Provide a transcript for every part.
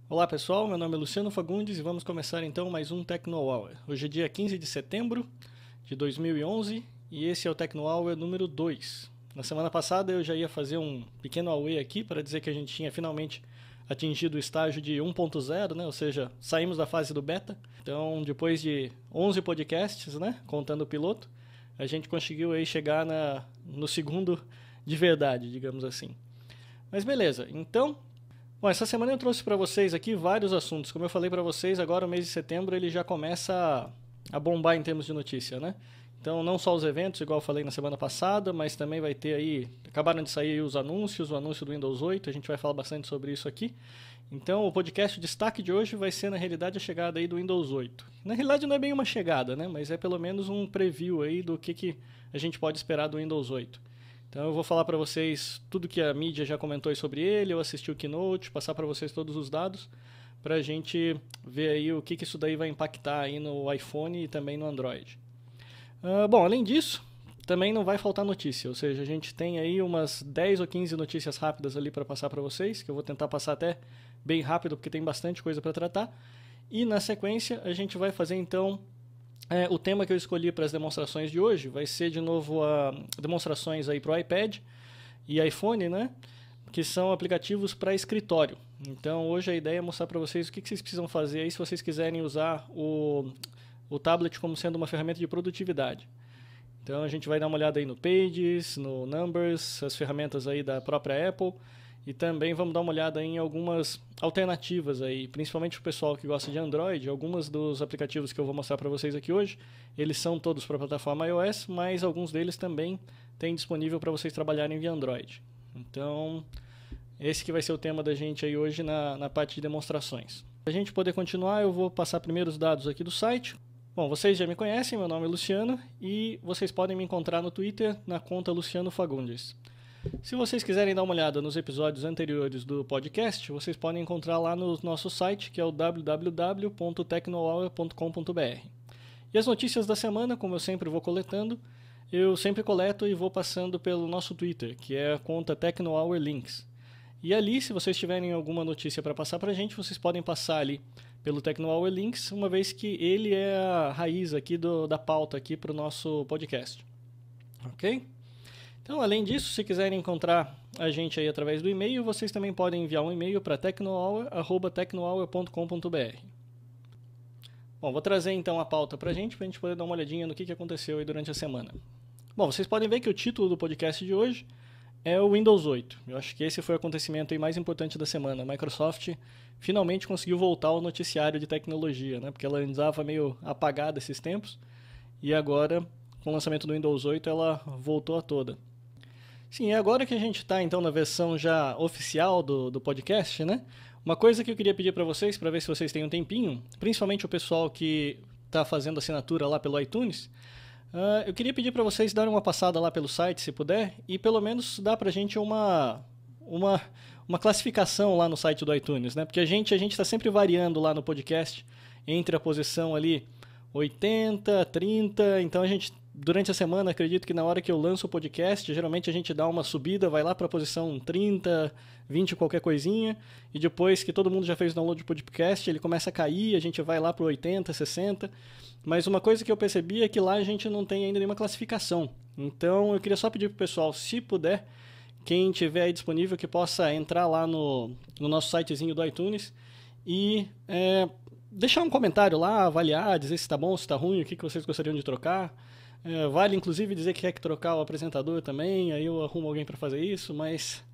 Olá pessoal, meu nome é Luciano Fagundes e vamos começar então mais um Techno Hour. Hoje é dia 15 de setembro de 2011 e esse é o Techno Hour número 2. Na semana passada eu já ia fazer um pequeno away aqui para dizer que a gente tinha finalmente atingido o estágio de 1.0, né? Ou seja, saímos da fase do beta. Então, depois de 11 podcasts, né? Contando o piloto, a gente conseguiu aí chegar no segundo de verdade, digamos assim. Mas beleza, então... Bom, essa semana eu trouxe para vocês aqui vários assuntos. Como eu falei para vocês, agora o mês de setembro ele já começa a bombar em termos de notícia, né? Então, não só os eventos, igual eu falei na semana passada, mas também vai ter aí... Acabaram de sair os anúncios, o anúncio do Windows 8, a gente vai falar bastante sobre isso aqui. Então, o podcast destaque de hoje vai ser, na realidade, a chegada aí do Windows 8. Na realidade, não é bem uma chegada, né? Mas é pelo menos um preview aí do que a gente pode esperar do Windows 8. Então eu vou falar para vocês tudo que a mídia já comentou sobre ele, eu assisti o Keynote, passar para vocês todos os dados, para a gente ver aí o que isso daí vai impactar aí no iPhone e também no Android. Bom, além disso, também não vai faltar notícia, ou seja, a gente tem aí umas 10 ou 15 notícias rápidas ali para passar para vocês, que eu vou tentar passar até bem rápido, porque tem bastante coisa para tratar. E na sequência a gente vai fazer então... o tema que eu escolhi para as demonstrações de hoje vai ser de novo demonstrações aí para o iPad e iPhone, né? Que são aplicativos para escritório. Então hoje a ideia é mostrar para vocês o que vocês precisam fazer aí se vocês quiserem usar o tablet como sendo uma ferramenta de produtividade. Então a gente vai dar uma olhada aí no Pages, no Numbers, as ferramentas aí da própria Apple. E também vamos dar uma olhada em algumas alternativas aí, principalmente para o pessoal que gosta de Android. Alguns dos aplicativos que eu vou mostrar para vocês aqui hoje, eles são todos para a plataforma iOS, mas alguns deles também têm disponível para vocês trabalharem via Android. Então, esse que vai ser o tema da gente aí hoje na parte de demonstrações. Para a gente poder continuar, eu vou passar primeiro os dados aqui do site. Bom, vocês já me conhecem, meu nome é Luciano e vocês podem me encontrar no Twitter na conta Luciano Fagundes. Se vocês quiserem dar uma olhada nos episódios anteriores do podcast, vocês podem encontrar lá no nosso site, que é o www.tecnohour.com.br. E as notícias da semana, como eu sempre vou coletando, eu sempre coleto e vou passando pelo nosso Twitter, que é a conta TechnoHourLinks. E ali, se vocês tiverem alguma notícia para passar para a gente, vocês podem passar ali pelo TechnoHourLinks, uma vez que ele é a raiz aqui da pauta aqui para o nosso podcast. Ok? Então, além disso, se quiserem encontrar a gente aí através do e-mail, vocês também podem enviar um e-mail para tecnohour@tecnohour.com.br. Bom, vou trazer então a pauta para a gente poder dar uma olhadinha no que aconteceu aí durante a semana. Bom, vocês podem ver que o título do podcast de hoje é o Windows 8. Eu acho que esse foi o acontecimento aí mais importante da semana. A Microsoft finalmente conseguiu voltar ao noticiário de tecnologia, né? Porque ela andava meio apagada esses tempos e agora, com o lançamento do Windows 8, ela voltou a toda. Sim, é agora que a gente está então na versão já oficial do podcast, né? Uma coisa que eu queria pedir para vocês, para ver se vocês têm um tempinho, principalmente o pessoal que está fazendo assinatura lá pelo iTunes, eu queria pedir para vocês darem uma passada lá pelo site, se puder, e pelo menos dar para a gente uma classificação lá no site do iTunes, né? Porque a gente está sempre variando lá no podcast entre a posição ali 80, 30, então a gente... Durante a semana, acredito que na hora que eu lanço o podcast, geralmente a gente dá uma subida, vai lá para a posição 30, 20, qualquer coisinha, e depois que todo mundo já fez o download do podcast, ele começa a cair, a gente vai lá para 80, 60. Mas uma coisa que eu percebi é que lá a gente não tem ainda nenhuma classificação. Então eu queria só pedir para o pessoal, se puder, quem tiver aí disponível, que possa entrar lá no nosso sitezinho do iTunes e deixar um comentário lá, avaliar, dizer se está bom, se está ruim, o que vocês gostariam de trocar. Vale inclusive dizer que quer trocar o apresentador também, aí eu arrumo alguém para fazer isso, mas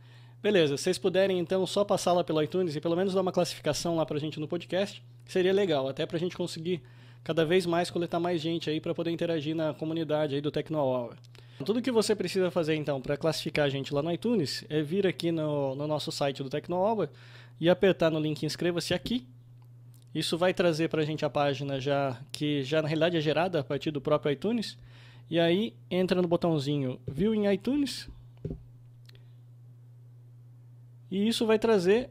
beleza, se vocês puderem então só passar lá pelo iTunes e pelo menos dar uma classificação lá pra gente no podcast, seria legal, até pra gente conseguir cada vez mais coletar mais gente aí para poder interagir na comunidade aí do Techno Hour. Tudo que você precisa fazer então para classificar a gente lá no iTunes é vir aqui no nosso site do Techno Hour e apertar no link inscreva-se aqui. Isso vai trazer pra gente a página que na realidade é gerada a partir do próprio iTunes. E aí, entra no botãozinho View em iTunes. E isso vai trazer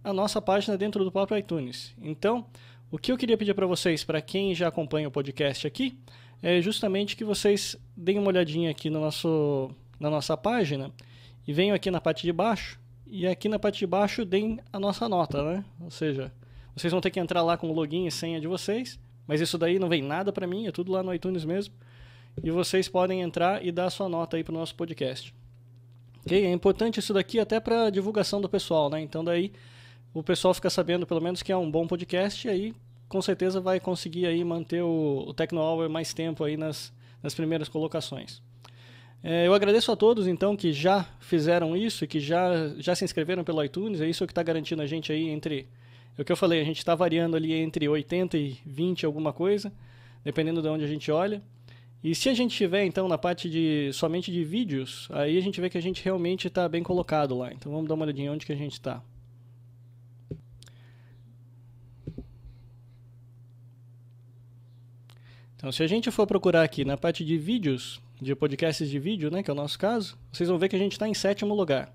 a nossa página dentro do próprio iTunes. Então, o que eu queria pedir para vocês, para quem já acompanha o podcast aqui, é justamente que vocês deem uma olhadinha aqui na nossa página e venham aqui na parte de baixo e aqui na parte de baixo deem a nossa nota, né? Ou seja, vocês vão ter que entrar lá com o login e senha de vocês, mas isso daí não vem nada para mim, é tudo lá no iTunes mesmo. E vocês podem entrar e dar a sua nota aí para o nosso podcast. Okay? É importante isso daqui até para divulgação do pessoal, né? Então daí o pessoal fica sabendo pelo menos que é um bom podcast e aí com certeza vai conseguir aí manter o Techno Hour mais tempo aí nas primeiras colocações. Eu agradeço a todos então que já fizeram isso e que já se inscreveram pelo iTunes. É isso que está garantindo a gente aí entre... É o que eu falei, a gente está variando ali entre 80 e 20 alguma coisa, dependendo de onde a gente olha. E se a gente tiver então na parte somente de vídeos, aí a gente vê que a gente realmente está bem colocado lá. Então vamos dar uma olhadinha onde que a gente está. Então se a gente for procurar aqui na parte de vídeos, de podcasts de vídeo, né, que é o nosso caso, vocês vão ver que a gente está em 7º lugar.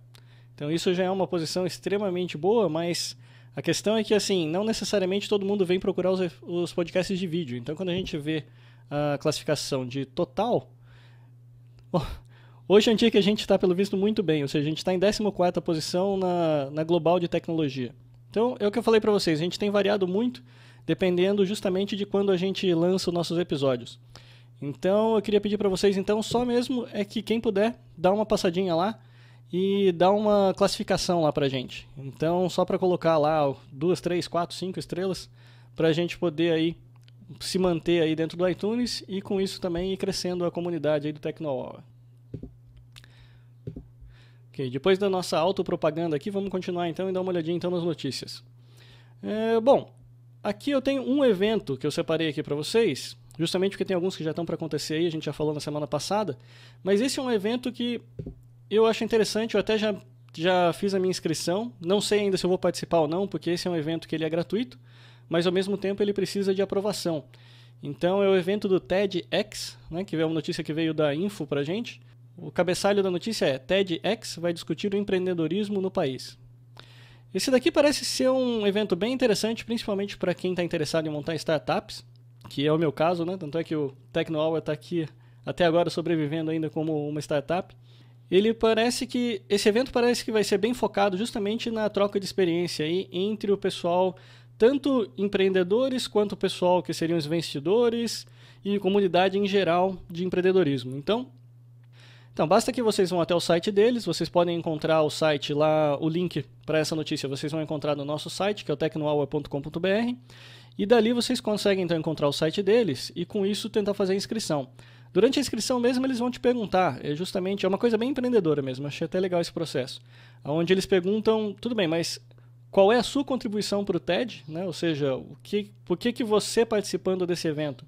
Então isso já é uma posição extremamente boa, mas a questão é que assim, não necessariamente todo mundo vem procurar os podcasts de vídeo. Então quando a gente vê a classificação de total, hoje é um dia que a gente está pelo visto muito bem, ou seja, a gente está em 14ª posição na global de tecnologia. Então é o que eu falei para vocês, a gente tem variado muito dependendo justamente de quando a gente lança os nossos episódios. Então eu queria pedir para vocês então só mesmo é que quem puder dá uma passadinha lá e dá uma classificação lá pra gente. Então só para colocar lá 2, 3, 4, 5 estrelas para a gente poder aí se manter aí dentro do iTunes e com isso também ir crescendo a comunidade aí do Techno Hour. Ok, depois da nossa autopropaganda aqui, vamos continuar então e dar uma olhadinha então nas notícias. Bom, aqui eu tenho um evento que eu separei aqui para vocês, justamente porque tem alguns que já estão para acontecer aí, a gente já falou na semana passada, mas esse é um evento que eu acho interessante, eu até já fiz a minha inscrição, não sei ainda se eu vou participar ou não, porque esse é um evento que ele é gratuito, mas ao mesmo tempo ele precisa de aprovação. Então é o evento do TEDx, né, que é uma notícia que veio da Info pra gente. O cabeçalho da notícia é: TEDx vai discutir o empreendedorismo no país. Esse daqui parece ser um evento bem interessante, principalmente para quem está interessado em montar startups, que é o meu caso, né? Tanto é que o Techno Hour está aqui até agora sobrevivendo ainda como uma startup. Esse evento parece que vai ser bem focado justamente na troca de experiência aí entre o pessoal, tanto empreendedores quanto o pessoal que seriam os investidores e comunidade em geral de empreendedorismo. Então basta que vocês vão até o site deles, vocês podem encontrar o site lá, o link para essa notícia vocês vão encontrar no nosso site, que é o technohour.com.br, e dali vocês conseguem então encontrar o site deles e com isso tentar fazer a inscrição. Durante a inscrição mesmo eles vão te perguntar, é uma coisa bem empreendedora mesmo, achei até legal esse processo, onde eles perguntam, tudo bem, mas qual é a sua contribuição para o TED, né? Ou seja, por que você participando desse evento?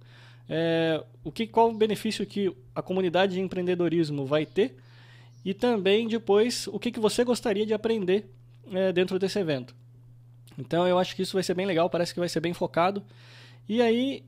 Qual o benefício que a comunidade de empreendedorismo vai ter e também depois o que você gostaria de aprender dentro desse evento. Então eu acho que isso vai ser bem legal, parece que vai ser bem focado. E aí,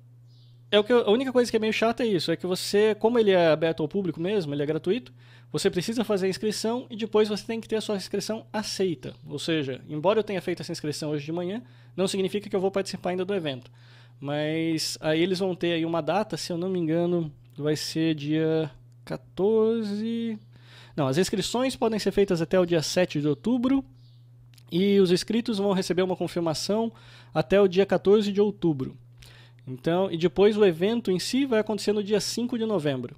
a única coisa que é meio chata é isso, é que você, como ele é aberto ao público mesmo, ele é gratuito, você precisa fazer a inscrição e depois você tem que ter a sua inscrição aceita. Ou seja, embora eu tenha feito essa inscrição hoje de manhã, não significa que eu vou participar ainda do evento. Mas aí eles vão ter aí uma data, se eu não me engano, vai ser dia 14... Não, as inscrições podem ser feitas até o dia 7 de outubro e os inscritos vão receber uma confirmação até o dia 14 de outubro. Então, e depois o evento em si vai acontecer no dia 5 de novembro.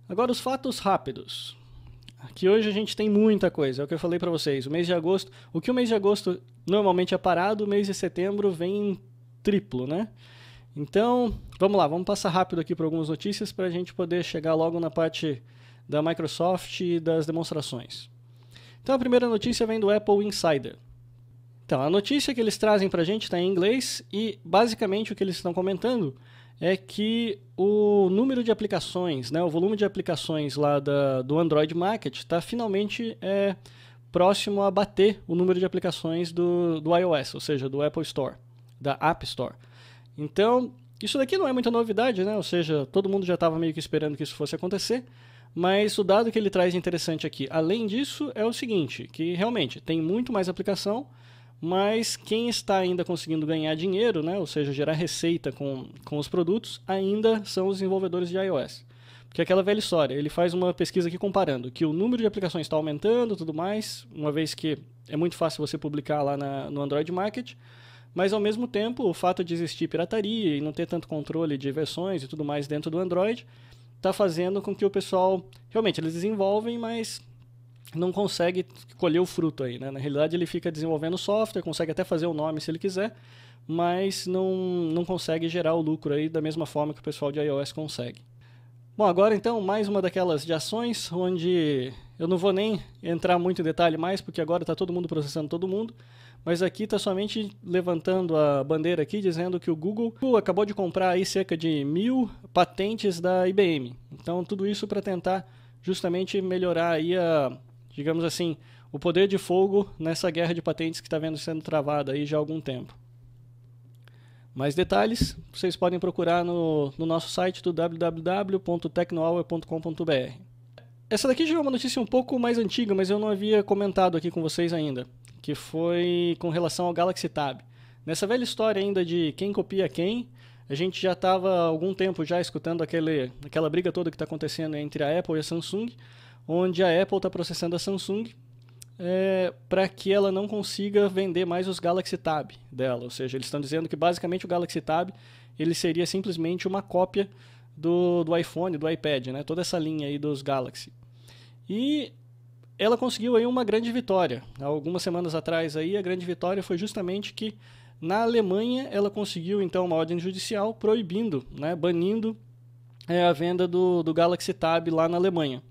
Agora os fatos rápidos. Aqui hoje a gente tem muita coisa, é o que eu falei para vocês. O mês de agosto, o mês de agosto normalmente é parado, o mês de setembro vem triplo, né? Então, vamos lá, vamos passar rápido aqui por algumas notícias para a gente poder chegar logo na parte da Microsoft e das demonstrações. Então, a primeira notícia vem do Apple Insider. Então, a notícia que eles trazem para a gente está em inglês e, basicamente, o que eles estão comentando é que o número de aplicações, né, o volume de aplicações lá do Android Market está finalmente próximo a bater o número de aplicações do iOS, ou seja, do Apple Store, da App Store. Então, isso daqui não é muita novidade, né? Ou seja, todo mundo já estava meio que esperando que isso fosse acontecer, mas o dado que ele traz de interessante aqui, além disso, é o seguinte, que realmente tem muito mais aplicação, mas quem está ainda conseguindo ganhar dinheiro, né? Ou seja, gerar receita com os produtos, ainda são os desenvolvedores de iOS. que é aquela velha história. Ele faz uma pesquisa aqui comparando que o número de aplicações está aumentando e tudo mais, uma vez que é muito fácil você publicar lá no Android Market, mas ao mesmo tempo o fato de existir pirataria e não ter tanto controle de versões e tudo mais dentro do Android está fazendo com que o pessoal, realmente, eles desenvolvem, mas não consegue colher o fruto aí, né? Na realidade ele fica desenvolvendo software, consegue até fazer o nome se ele quiser, mas não consegue gerar o lucro aí da mesma forma que o pessoal de iOS consegue. Bom, agora então mais uma daquelas de ações onde eu não vou nem entrar muito em detalhe mais, porque agora está todo mundo processando todo mundo, mas aqui está somente levantando a bandeira aqui dizendo que o Google acabou de comprar aí cerca de 1000 patentes da IBM. Então tudo isso para tentar justamente melhorar aí digamos assim, o poder de fogo nessa guerra de patentes que está sendo travada aí já há algum tempo. Mais detalhes vocês podem procurar no nosso site do www.tecnohour.com.br. Essa daqui já é uma notícia um pouco mais antiga, mas eu não havia comentado aqui com vocês ainda, que foi com relação ao Galaxy Tab. Nessa velha história ainda de quem copia quem, a gente já estava há algum tempo já escutando aquela briga toda que está acontecendo entre a Apple e a Samsung, onde a Apple está processando a Samsung para que ela não consiga vender mais os Galaxy Tab dela. Ou seja, eles estão dizendo que basicamente o Galaxy Tab ele seria simplesmente uma cópia do iPhone, do iPad, né? Toda essa linha aí dos Galaxy. E ela conseguiu aí uma grande vitória. Algumas semanas atrás aí, a grande vitória foi justamente que na Alemanha ela conseguiu então uma ordem judicial proibindo, né, banindo a venda do Galaxy Tab lá na Alemanha.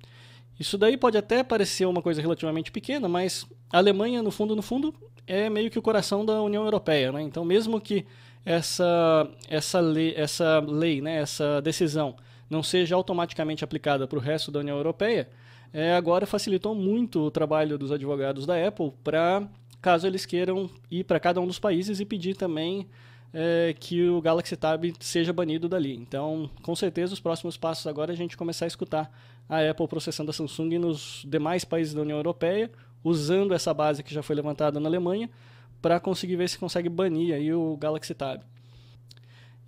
Isso daí pode até parecer uma coisa relativamente pequena, mas a Alemanha, no fundo, é meio que o coração da União Europeia, né? Então, mesmo que essa lei, né, essa decisão não seja automaticamente aplicada para o resto da União Europeia, agora facilitou muito o trabalho dos advogados da Apple para, caso eles queiram ir para cada um dos países e pedir também que o Galaxy Tab seja banido dali. Então, com certeza, os próximos passos agora é a gente começar a escutar a Apple processando a Samsung nos demais países da União Europeia, usando essa base que já foi levantada na Alemanha, para conseguir ver se consegue banir aí o Galaxy Tab.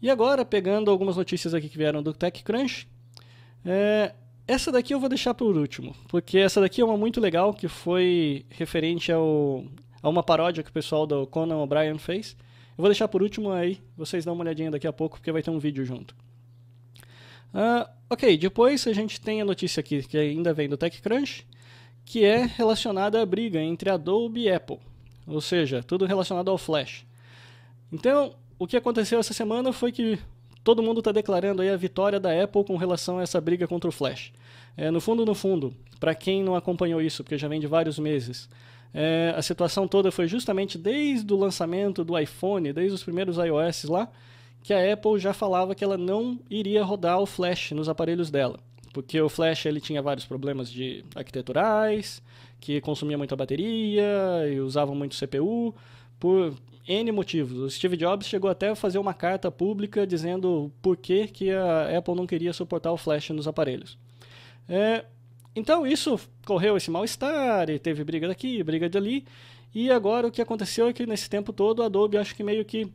E agora, pegando algumas notícias aqui que vieram do TechCrunch, essa daqui eu vou deixar por último, porque essa daqui é uma muito legal, que foi referente a uma paródia que o pessoal do Conan O'Brien fez. Eu vou deixar por último aí, vocês dão uma olhadinha daqui a pouco, porque vai ter um vídeo junto. Ok, depois a gente tem a notícia aqui, que ainda vem do TechCrunch, que é relacionada à briga entre Adobe e Apple. Ou seja, tudo relacionado ao Flash. Então, o que aconteceu essa semana foi que todo mundo está declarando aí a vitória da Apple com relação a essa briga contra o Flash. No fundo, para quem não acompanhou isso, porque já vem de vários meses, a situação toda foi justamente desde o lançamento do iPhone, desde os primeiros iOS lá, que a Apple já falava que ela não iria rodar o Flash nos aparelhos dela, porque o Flash ele tinha vários problemas arquiteturais, que consumia muita bateria e usava muito CPU, por N motivos. O Steve Jobs chegou até a fazer uma carta pública dizendo por que a Apple não queria suportar o Flash nos aparelhos. Então isso correu esse mal-estar, e teve briga daqui, briga dali, e agora o que aconteceu é que nesse tempo todo a Adobe acho que meio que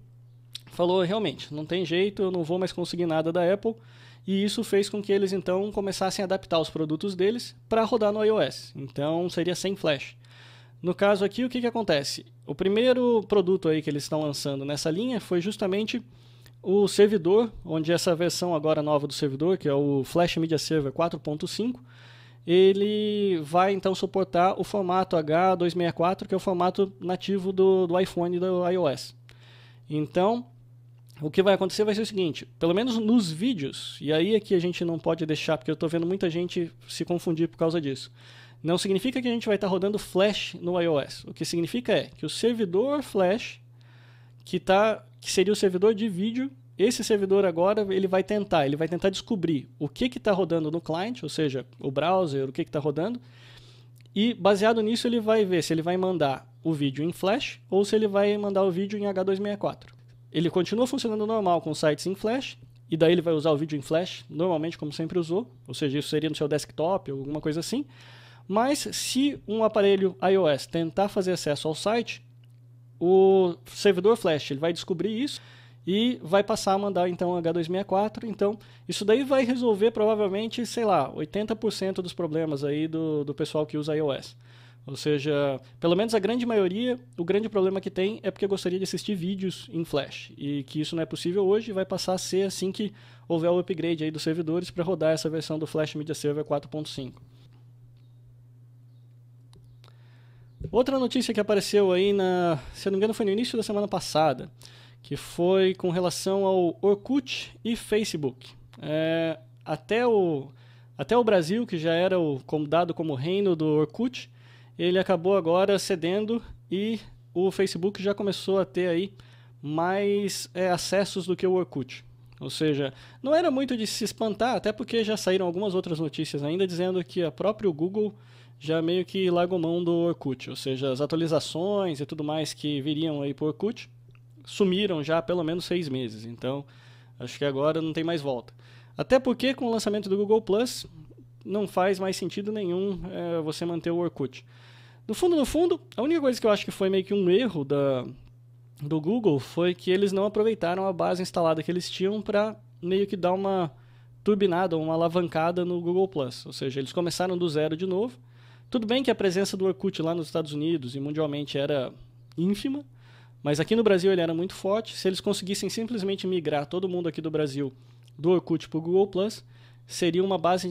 falou, realmente, não tem jeito, eu não vou mais conseguir nada da Apple, e isso fez com que eles então começassem a adaptar os produtos deles para rodar no iOS, então seria sem Flash. No caso aqui, o que acontece? O primeiro produto aí que eles estão lançando nessa linha foi justamente o servidor, onde essa versão agora nova do servidor, que é o Flash Media Server 4.5, ele vai então suportar o formato H264, que é o formato nativo do iPhone e do iOS. Então, o que vai acontecer vai ser o seguinte, pelo menos nos vídeos, e aí é que a gente não pode deixar, porque eu estou vendo muita gente se confundir por causa disso. Não significa que a gente vai estar rodando Flash no iOS. O que significa é que o servidor Flash, que seria o servidor de vídeo, esse servidor agora ele vai tentar descobrir o que está rodando no client, ou seja, o browser, o que está rodando, e baseado nisso ele vai ver se ele vai mandar o vídeo em Flash ou se ele vai mandar o vídeo em H264. Ele continua funcionando normal com sites em Flash, e daí ele vai usar o vídeo em Flash, normalmente como sempre usou, ou seja, isso seria no seu desktop ou alguma coisa assim. Mas se um aparelho iOS tentar fazer acesso ao site, o servidor Flash ele vai descobrir isso e vai passar a mandar então H264. Então, isso daí vai resolver provavelmente, sei lá, 80% dos problemas aí do pessoal que usa iOS. Ou seja, pelo menos a grande maioria, o grande problema que tem é porque gostaria de assistir vídeos em Flash. E que isso não é possível hoje, vai passar a ser assim que houver o upgrade aí dos servidores para rodar essa versão do Flash Media Server 4.5. Outra notícia que apareceu aí, se eu não me engano foi no início da semana passada, que foi com relação ao Orkut e Facebook. Até o Brasil, que já era dado como reino do Orkut, ele acabou agora cedendo e o Facebook já começou a ter aí mais acessos do que o Orkut. Ou seja, não era muito de se espantar, até porque já saíram algumas outras notícias ainda dizendo que a própria Google já meio que largou mão do Orkut. Ou seja, as atualizações e tudo mais que viriam aí por Orkut sumiram já há pelo menos 6 meses. Então, acho que agora não tem mais volta. Até porque com o lançamento do Google Plus, não faz mais sentido nenhum você manter o Orkut. No fundo, a única coisa que eu acho que foi meio que um erro do Google foi que eles não aproveitaram a base instalada que eles tinham para meio que dar uma turbinada, uma alavancada no Google Plus. Ou seja, eles começaram do zero de novo. Tudo bem que a presença do Orkut lá nos Estados Unidos e mundialmente era ínfima, mas aqui no Brasil ele era muito forte. Se eles conseguissem simplesmente migrar todo mundo aqui do Brasil do Orkut para o Google Plus, seria uma base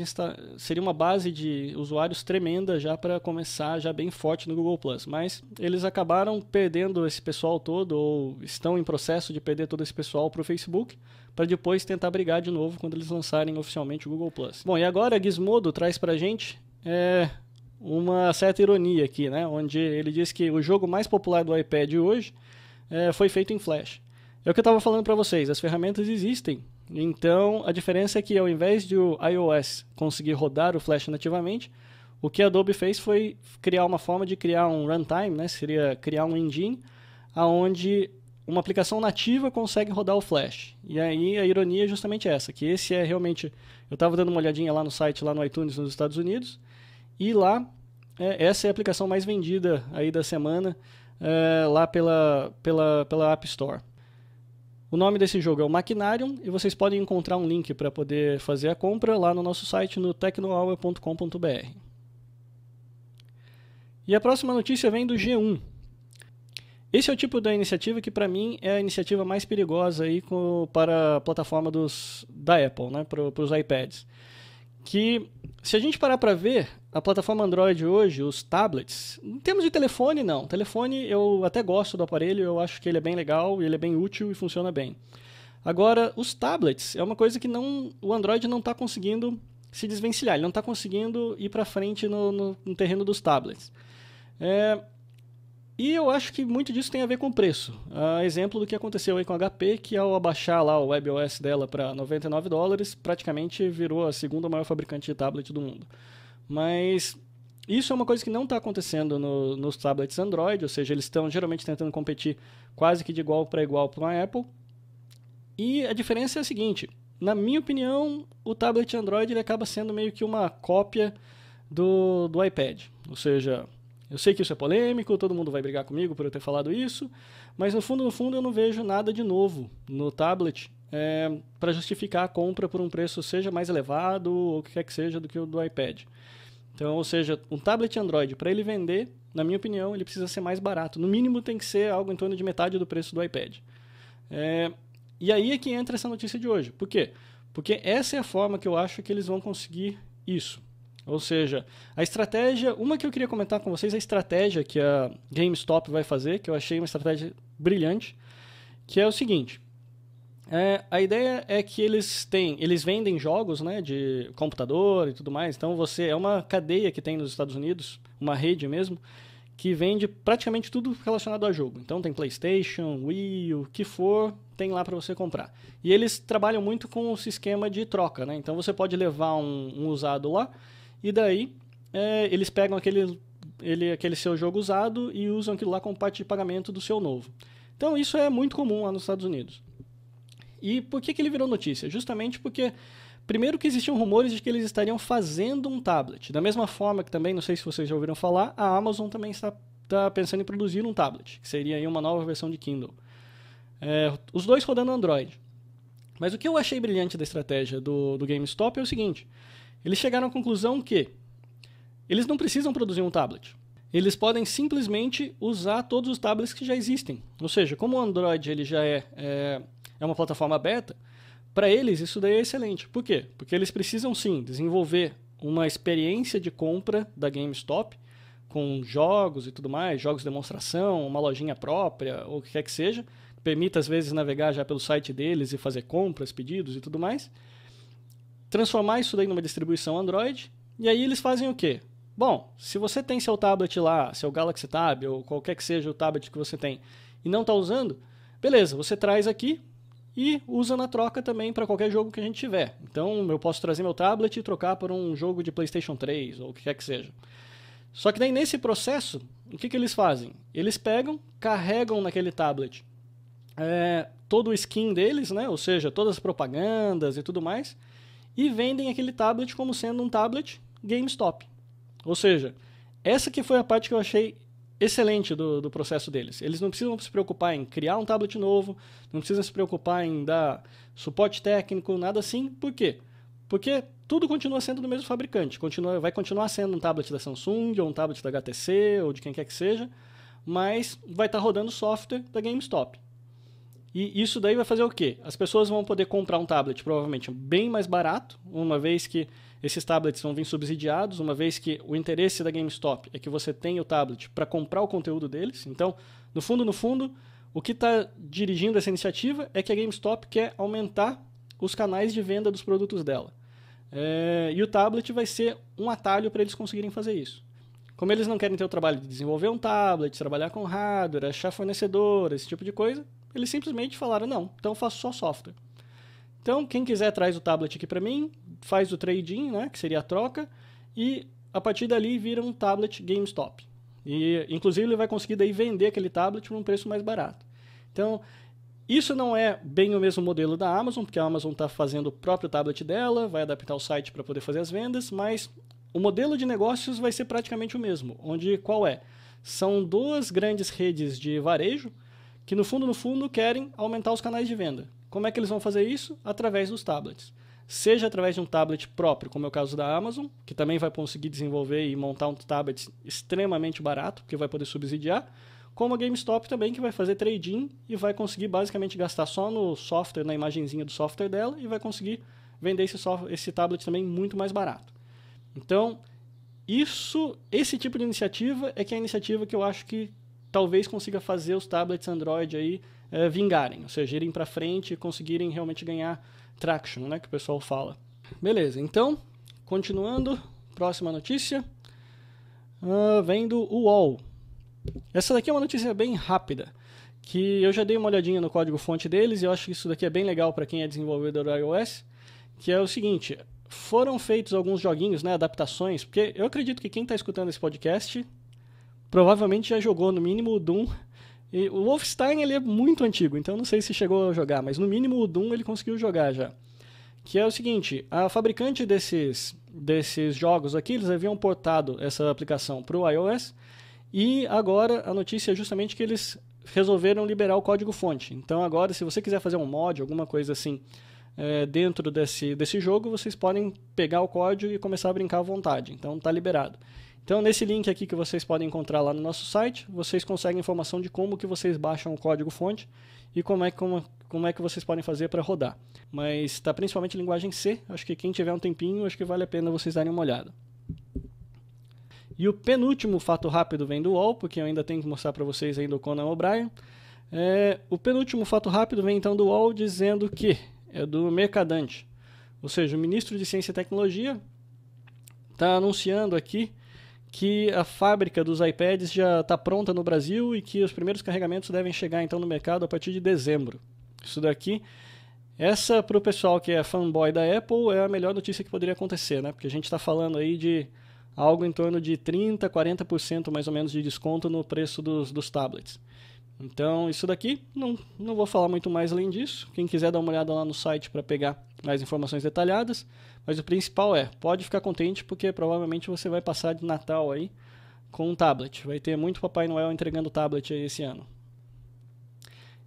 de usuários tremenda já para começar já bem forte no Google Plus. Mas eles acabaram perdendo esse pessoal todo, ou estão em processo de perder todo esse pessoal para o Facebook, para depois tentar brigar de novo quando eles lançarem oficialmente o Google Plus. Bom, e agora a Gizmodo traz para a gente uma certa ironia aqui, né? Onde ele diz que o jogo mais popular do iPad hoje foi feito em Flash. É o que eu estava falando para vocês, as ferramentas existem. Então, a diferença é que ao invés de o iOS conseguir rodar o Flash nativamente, o que a Adobe fez foi criar uma forma de criar um runtime, né? Seria criar um engine onde uma aplicação nativa consegue rodar o Flash. E aí a ironia é justamente essa, que esse é realmente... Eu estava dando uma olhadinha lá no site, lá no iTunes, nos Estados Unidos, e lá essa é a aplicação mais vendida aí da semana, lá pela App Store. O nome desse jogo é o Machinarium e vocês podem encontrar um link para poder fazer a compra lá no nosso site no tecnohour.com.br. E a próxima notícia vem do G1. Esse é o tipo da iniciativa que para mim é a iniciativa mais perigosa aí para a plataforma da Apple, né, para os iPads. Que se a gente parar para ver, a plataforma Android hoje, os tablets, em termos de telefone não, telefone eu até gosto do aparelho, eu acho que ele é bem legal, ele é bem útil e funciona bem. Agora, os tablets é uma coisa que o Android não está conseguindo se desvencilhar, ele não está conseguindo ir para frente no terreno dos tablets. E eu acho que muito disso tem a ver com o preço. Exemplo do que aconteceu aí com a HP, que ao abaixar lá o WebOS dela para $99, praticamente virou a segunda maior fabricante de tablet do mundo. Mas isso é uma coisa que não está acontecendo nos tablets Android, ou seja, eles estão geralmente tentando competir quase que de igual para igual com a Apple. E a diferença é a seguinte, na minha opinião, o tablet Android ele acaba sendo meio que uma cópia do iPad, ou seja... Eu sei que isso é polêmico, todo mundo vai brigar comigo por eu ter falado isso, mas no fundo eu não vejo nada de novo no tablet para justificar a compra por um preço seja mais elevado ou o que quer que seja do que o do iPad. Então, ou seja, um tablet Android, para ele vender, na minha opinião, ele precisa ser mais barato. No mínimo tem que ser algo em torno de metade do preço do iPad. E aí é que entra essa notícia de hoje. Por quê? Porque essa é a forma que eu acho que eles vão conseguir isso. Ou seja, a estratégia, uma que eu queria comentar com vocês, a estratégia que a GameStop vai fazer, que eu achei uma estratégia brilhante, que é o seguinte, a ideia é que eles vendem jogos, né, de computador e tudo mais, então é uma cadeia que tem nos Estados Unidos, uma rede mesmo, que vende praticamente tudo relacionado a jogo. Então tem PlayStation, Wii, o que for, tem lá para você comprar. E eles trabalham muito com esse esquema de troca, né? Então você pode levar um usado lá, e daí eles pegam aquele seu jogo usado e usam aquilo lá como parte de pagamento do seu novo. Então isso é muito comum lá nos Estados Unidos. E por que ele virou notícia? Justamente porque, primeiro que existiam rumores de que eles estariam fazendo um tablet. Da mesma forma que também, não sei se vocês já ouviram falar, a Amazon também está pensando em produzir um tablet, que seria aí uma nova versão de Kindle. os dois rodando Android. Mas o que eu achei brilhante da estratégia do GameStop é o seguinte: eles chegaram à conclusão que eles não precisam produzir um tablet. Eles podem simplesmente usar todos os tablets que já existem. Ou seja, como o Android ele já é uma plataforma aberta, para eles isso daí é excelente. Por quê? Porque eles precisam sim desenvolver uma experiência de compra da GameStop, com jogos e tudo mais, jogos de demonstração, uma lojinha própria, ou o que quer que seja, que permita às vezes navegar já pelo site deles e fazer compras, pedidos e tudo mais. Transformar isso daí numa distribuição Android, e aí eles fazem o quê? Bom, se você tem seu tablet lá, seu Galaxy Tab, ou qualquer que seja o tablet que você tem, e não está usando, beleza, você traz aqui e usa na troca também para qualquer jogo que a gente tiver. Então eu posso trazer meu tablet e trocar por um jogo de PlayStation 3 ou o que quer que seja. Só que daí nesse processo, o que eles fazem? Eles pegam, carregam naquele tablet todo o skin deles, né? Ou seja, todas as propagandas e tudo mais, e vendem aquele tablet como sendo um tablet GameStop. Ou seja, essa que foi a parte que eu achei excelente do processo deles. Eles não precisam se preocupar em criar um tablet novo, não precisam se preocupar em dar suporte técnico, nada assim. Por quê? Porque tudo continua sendo do mesmo fabricante. Vai continuar sendo um tablet da Samsung, ou um tablet da HTC, ou de quem quer que seja, mas vai estar rodando software da GameStop. E isso daí vai fazer o quê? As pessoas vão poder comprar um tablet provavelmente bem mais barato, uma vez que esses tablets vão vir subsidiados, uma vez que o interesse da GameStop é que você tenha o tablet para comprar o conteúdo deles. Então, no fundo, o que está dirigindo essa iniciativa é que a GameStop quer aumentar os canais de venda dos produtos dela. E o tablet vai ser um atalho para eles conseguirem fazer isso. Como eles não querem ter o trabalho de desenvolver um tablet, trabalhar com hardware, achar fornecedor, esse tipo de coisa, eles simplesmente falaram, não, então eu faço só software. Então, quem quiser traz o tablet aqui para mim, faz o trade-in, né, que seria a troca, e a partir dali vira um tablet GameStop. E, inclusive, ele vai conseguir daí vender aquele tablet por um preço mais barato. Então, isso não é bem o mesmo modelo da Amazon, porque a Amazon está fazendo o próprio tablet dela, vai adaptar o site para poder fazer as vendas, mas o modelo de negócios vai ser praticamente o mesmo. Onde, qual é? São duas grandes redes de varejo que, no fundo, querem aumentar os canais de venda. Como é que eles vão fazer isso? Através dos tablets. Seja através de um tablet próprio, como é o caso da Amazon, que também vai conseguir desenvolver e montar um tablet extremamente barato, que vai poder subsidiar, como a GameStop também, que vai fazer trade-in e vai conseguir basicamente gastar só no software, na imagenzinha do software dela, e vai conseguir vender esse tablet também muito mais barato. Então, esse tipo de iniciativa é que é a iniciativa que eu acho que talvez consiga fazer os tablets Android aí vingarem, ou seja, irem para frente e conseguirem realmente ganhar traction, né, que o pessoal fala. Beleza, então, continuando, próxima notícia, vem do UOL. Essa daqui é uma notícia bem rápida, que eu já dei uma olhadinha no código-fonte deles e eu acho que isso daqui é bem legal para quem é desenvolvedor do iOS, que é o seguinte: foram feitos alguns joguinhos, né, adaptações, porque eu acredito que quem está escutando esse podcast provavelmente já jogou no mínimo o Doom. E o Wolfenstein ele é muito antigo, então não sei se chegou a jogar, mas no mínimo o Doom ele conseguiu jogar já. Que é o seguinte, a fabricante desses jogos aqui, eles haviam portado essa aplicação para o iOS, e agora a notícia é justamente que eles resolveram liberar o código-fonte. Então agora, se você quiser fazer um mod, alguma coisa assim, dentro desse jogo, vocês podem pegar o código e começar a brincar à vontade. Então está liberado. Então, nesse link aqui que vocês podem encontrar lá no nosso site, vocês conseguem informação de como que vocês baixam o código-fonte e como é que vocês podem fazer para rodar. Mas está principalmente em linguagem C, acho que quem tiver um tempinho, acho que vale a pena vocês darem uma olhada. E o penúltimo fato rápido vem do UOL, porque eu ainda tenho que mostrar para vocês aí do Conan O'Brien. O penúltimo fato rápido vem então do UOL dizendo que é do Mercadante. Ou seja, o ministro de Ciência e Tecnologia está anunciando aqui que a fábrica dos iPads já está pronta no Brasil e que os primeiros carregamentos devem chegar então no mercado a partir de dezembro. Isso daqui, essa para o pessoal que é fanboy da Apple é a melhor notícia que poderia acontecer, né? Porque a gente está falando aí de algo em torno de 30%, 40% mais ou menos de desconto no preço dos tablets. Então isso daqui, não vou falar muito mais além disso. Quem quiser dar uma olhada lá no site para pegar mais informações detalhadas. Mas o principal pode ficar contente porque provavelmente você vai passar de Natal aí com um tablet. Vai ter muito Papai Noel entregando tablet aí esse ano.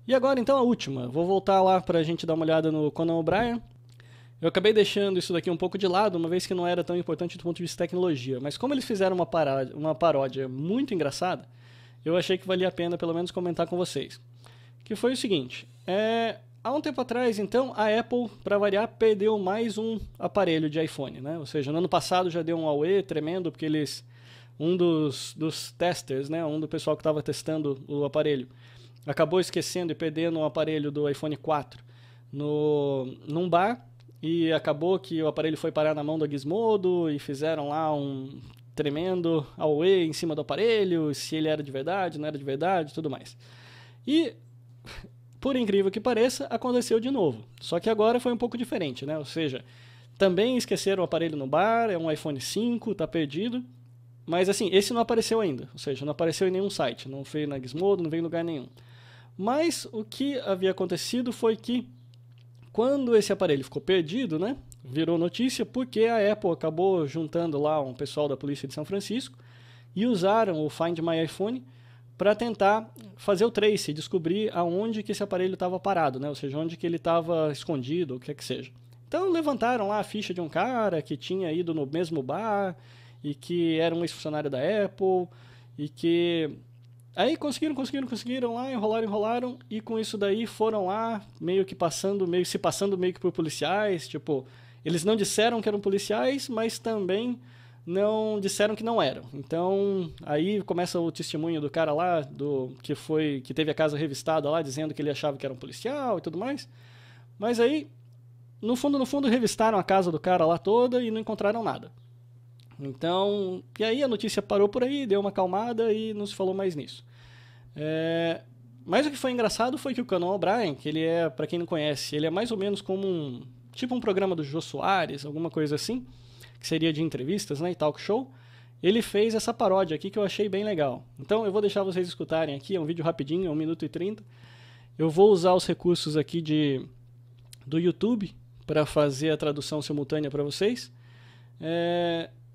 E agora então a última, vou voltar lá para a gente dar uma olhada no Conan O'Brien. Eu acabei deixando isso daqui um pouco de lado, uma vez que não era tão importante do ponto de vista de tecnologia, mas como eles fizeram uma paródia muito engraçada, eu achei que valia a pena pelo menos comentar com vocês. Que foi o seguinte, há um tempo atrás, então, a Apple, para variar, perdeu mais um aparelho de iPhone, né? Ou seja, no ano passado já deu um auê tremendo, porque um dos testers, né, do pessoal que estava testando o aparelho, acabou esquecendo e perdendo um aparelho do iPhone 4 num bar, e acabou que o aparelho foi parar na mão da Gizmodo e fizeram lá um tremendo auê em cima do aparelho, se ele era de verdade, não era de verdade, tudo mais. E, por incrível que pareça, aconteceu de novo. Só que agora foi um pouco diferente, né? Ou seja, também esqueceram o aparelho no bar, é um iPhone 5, tá perdido. Mas assim, esse não apareceu ainda, ou seja, não apareceu em nenhum site, não veio na Gizmodo, não veio em lugar nenhum. Mas o que havia acontecido foi que, quando esse aparelho ficou perdido, né, virou notícia porque a Apple acabou juntando lá um pessoal da polícia de São Francisco e usaram o Find My iPhone para tentar fazer o trace, descobrir aonde que esse aparelho estava parado, né, ou seja, onde que ele estava escondido, o que é que seja. Então levantaram lá a ficha de um cara que tinha ido no mesmo bar e que era um ex-funcionário da Apple e que... Aí conseguiram lá, enrolaram, e com isso daí foram lá, se passando meio que por policiais, tipo, eles não disseram que eram policiais, mas também não disseram que não eram. Então, aí começa o testemunho do cara lá, que teve a casa revistada lá, dizendo que ele achava que era um policial e tudo mais. Mas aí, no fundo, revistaram a casa do cara lá toda e não encontraram nada. Então, e aí a notícia parou por aí, deu uma acalmada e não se falou mais nisso. Mas o que foi engraçado foi que o Conan O'Brien, que ele é, para quem não conhece, ele é mais ou menos como um programa do Jô Soares, alguma coisa assim, que seria de entrevistas, né, e talk show. Ele fez essa paródia aqui que eu achei bem legal. Então eu vou deixar vocês escutarem aqui, é um vídeo rapidinho, 1 minuto e 30. Eu vou usar os recursos aqui do YouTube para fazer a tradução simultânea para vocês.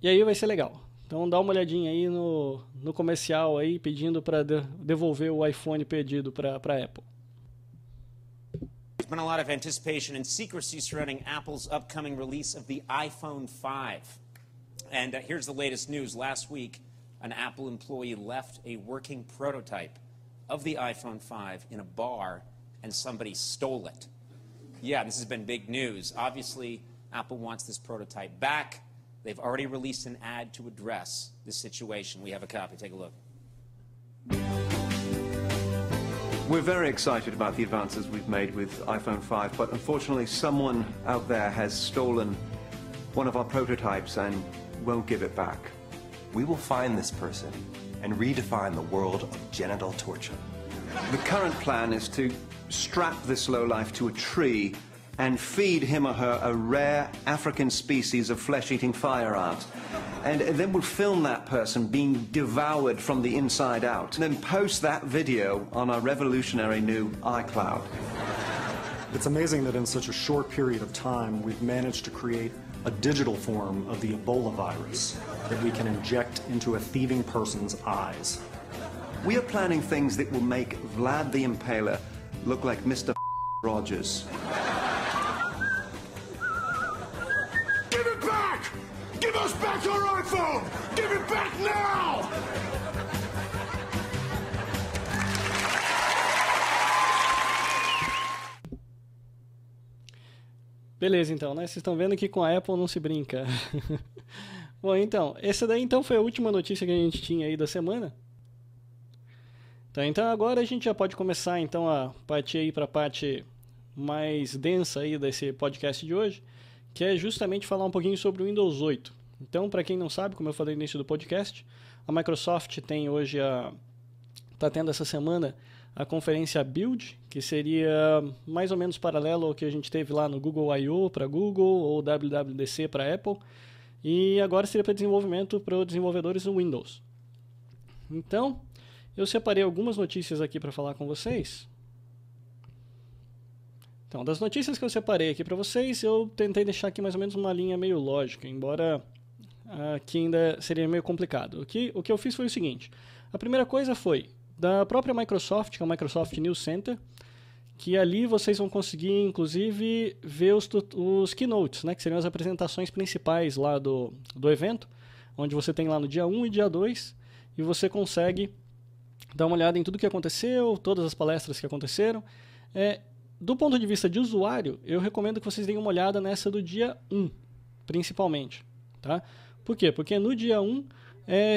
E aí vai ser legal. Então dá uma olhadinha aí no comercial aí pedindo para devolver o iPhone perdido para a Apple. There's been a lot of anticipation and secrecy surrounding Apple's upcoming release of the iPhone 5. And here's the latest news. Last week, an Apple employee left a working prototype of the iPhone 5 in a bar and somebody stole it. Yeah, this has been big news. Obviously, Apple wants this prototype back. They've already released an ad to address this situation. We have a copy. Take a look. We're very excited about the advances we've made with iPhone 5, but unfortunately someone out there has stolen one of our prototypes and won't give it back. We will find this person and redefine the world of genital torture. The current plan is to strap this lowlife to a tree and feed him or her a rare African species of flesh-eating fire ant. And then we'll film that person being devoured from the inside out, and then post that video on our revolutionary new iCloud. It's amazing that in such a short period of time, we've managed to create a digital form of the Ebola virus that we can inject into a thieving person's eyes. We are planning things that will make Vlad the Impaler look like Mr. Rogers. Give it back! Give us back our iPhone! Give it back now! Beleza, então, né? Vocês estão vendo que com a Apple não se brinca. Bom, então, essa daí então foi a última notícia que a gente tinha aí da semana. Então agora a gente já pode começar então a partir aí para a parte mais densa aí desse podcast de hoje, que é justamente falar um pouquinho sobre o Windows 8. Então, para quem não sabe, como eu falei no início do podcast, a Microsoft tem hoje está tendo essa semana a conferência Build, que seria mais ou menos paralelo ao que a gente teve lá no Google I.O. para Google ou WWDC para Apple, e agora seria para desenvolvimento para os desenvolvedores do Windows. Então, eu separei algumas notícias aqui para falar com vocês. Então, das notícias que eu separei aqui para vocês, eu tentei deixar aqui mais ou menos uma linha meio lógica, embora aqui ainda seria meio complicado. O que eu fiz foi o seguinte: a primeira coisa foi da própria Microsoft, que é o Microsoft News Center, que ali vocês vão conseguir, inclusive, ver os keynotes, né, que seriam as apresentações principais lá do evento, onde você tem lá no dia 1 e dia 2, e você consegue dar uma olhada em tudo que aconteceu, todas as palestras que aconteceram. Do ponto de vista de usuário, eu recomendo que vocês deem uma olhada nessa do dia 1, principalmente. Tá? Por quê? Porque no dia 1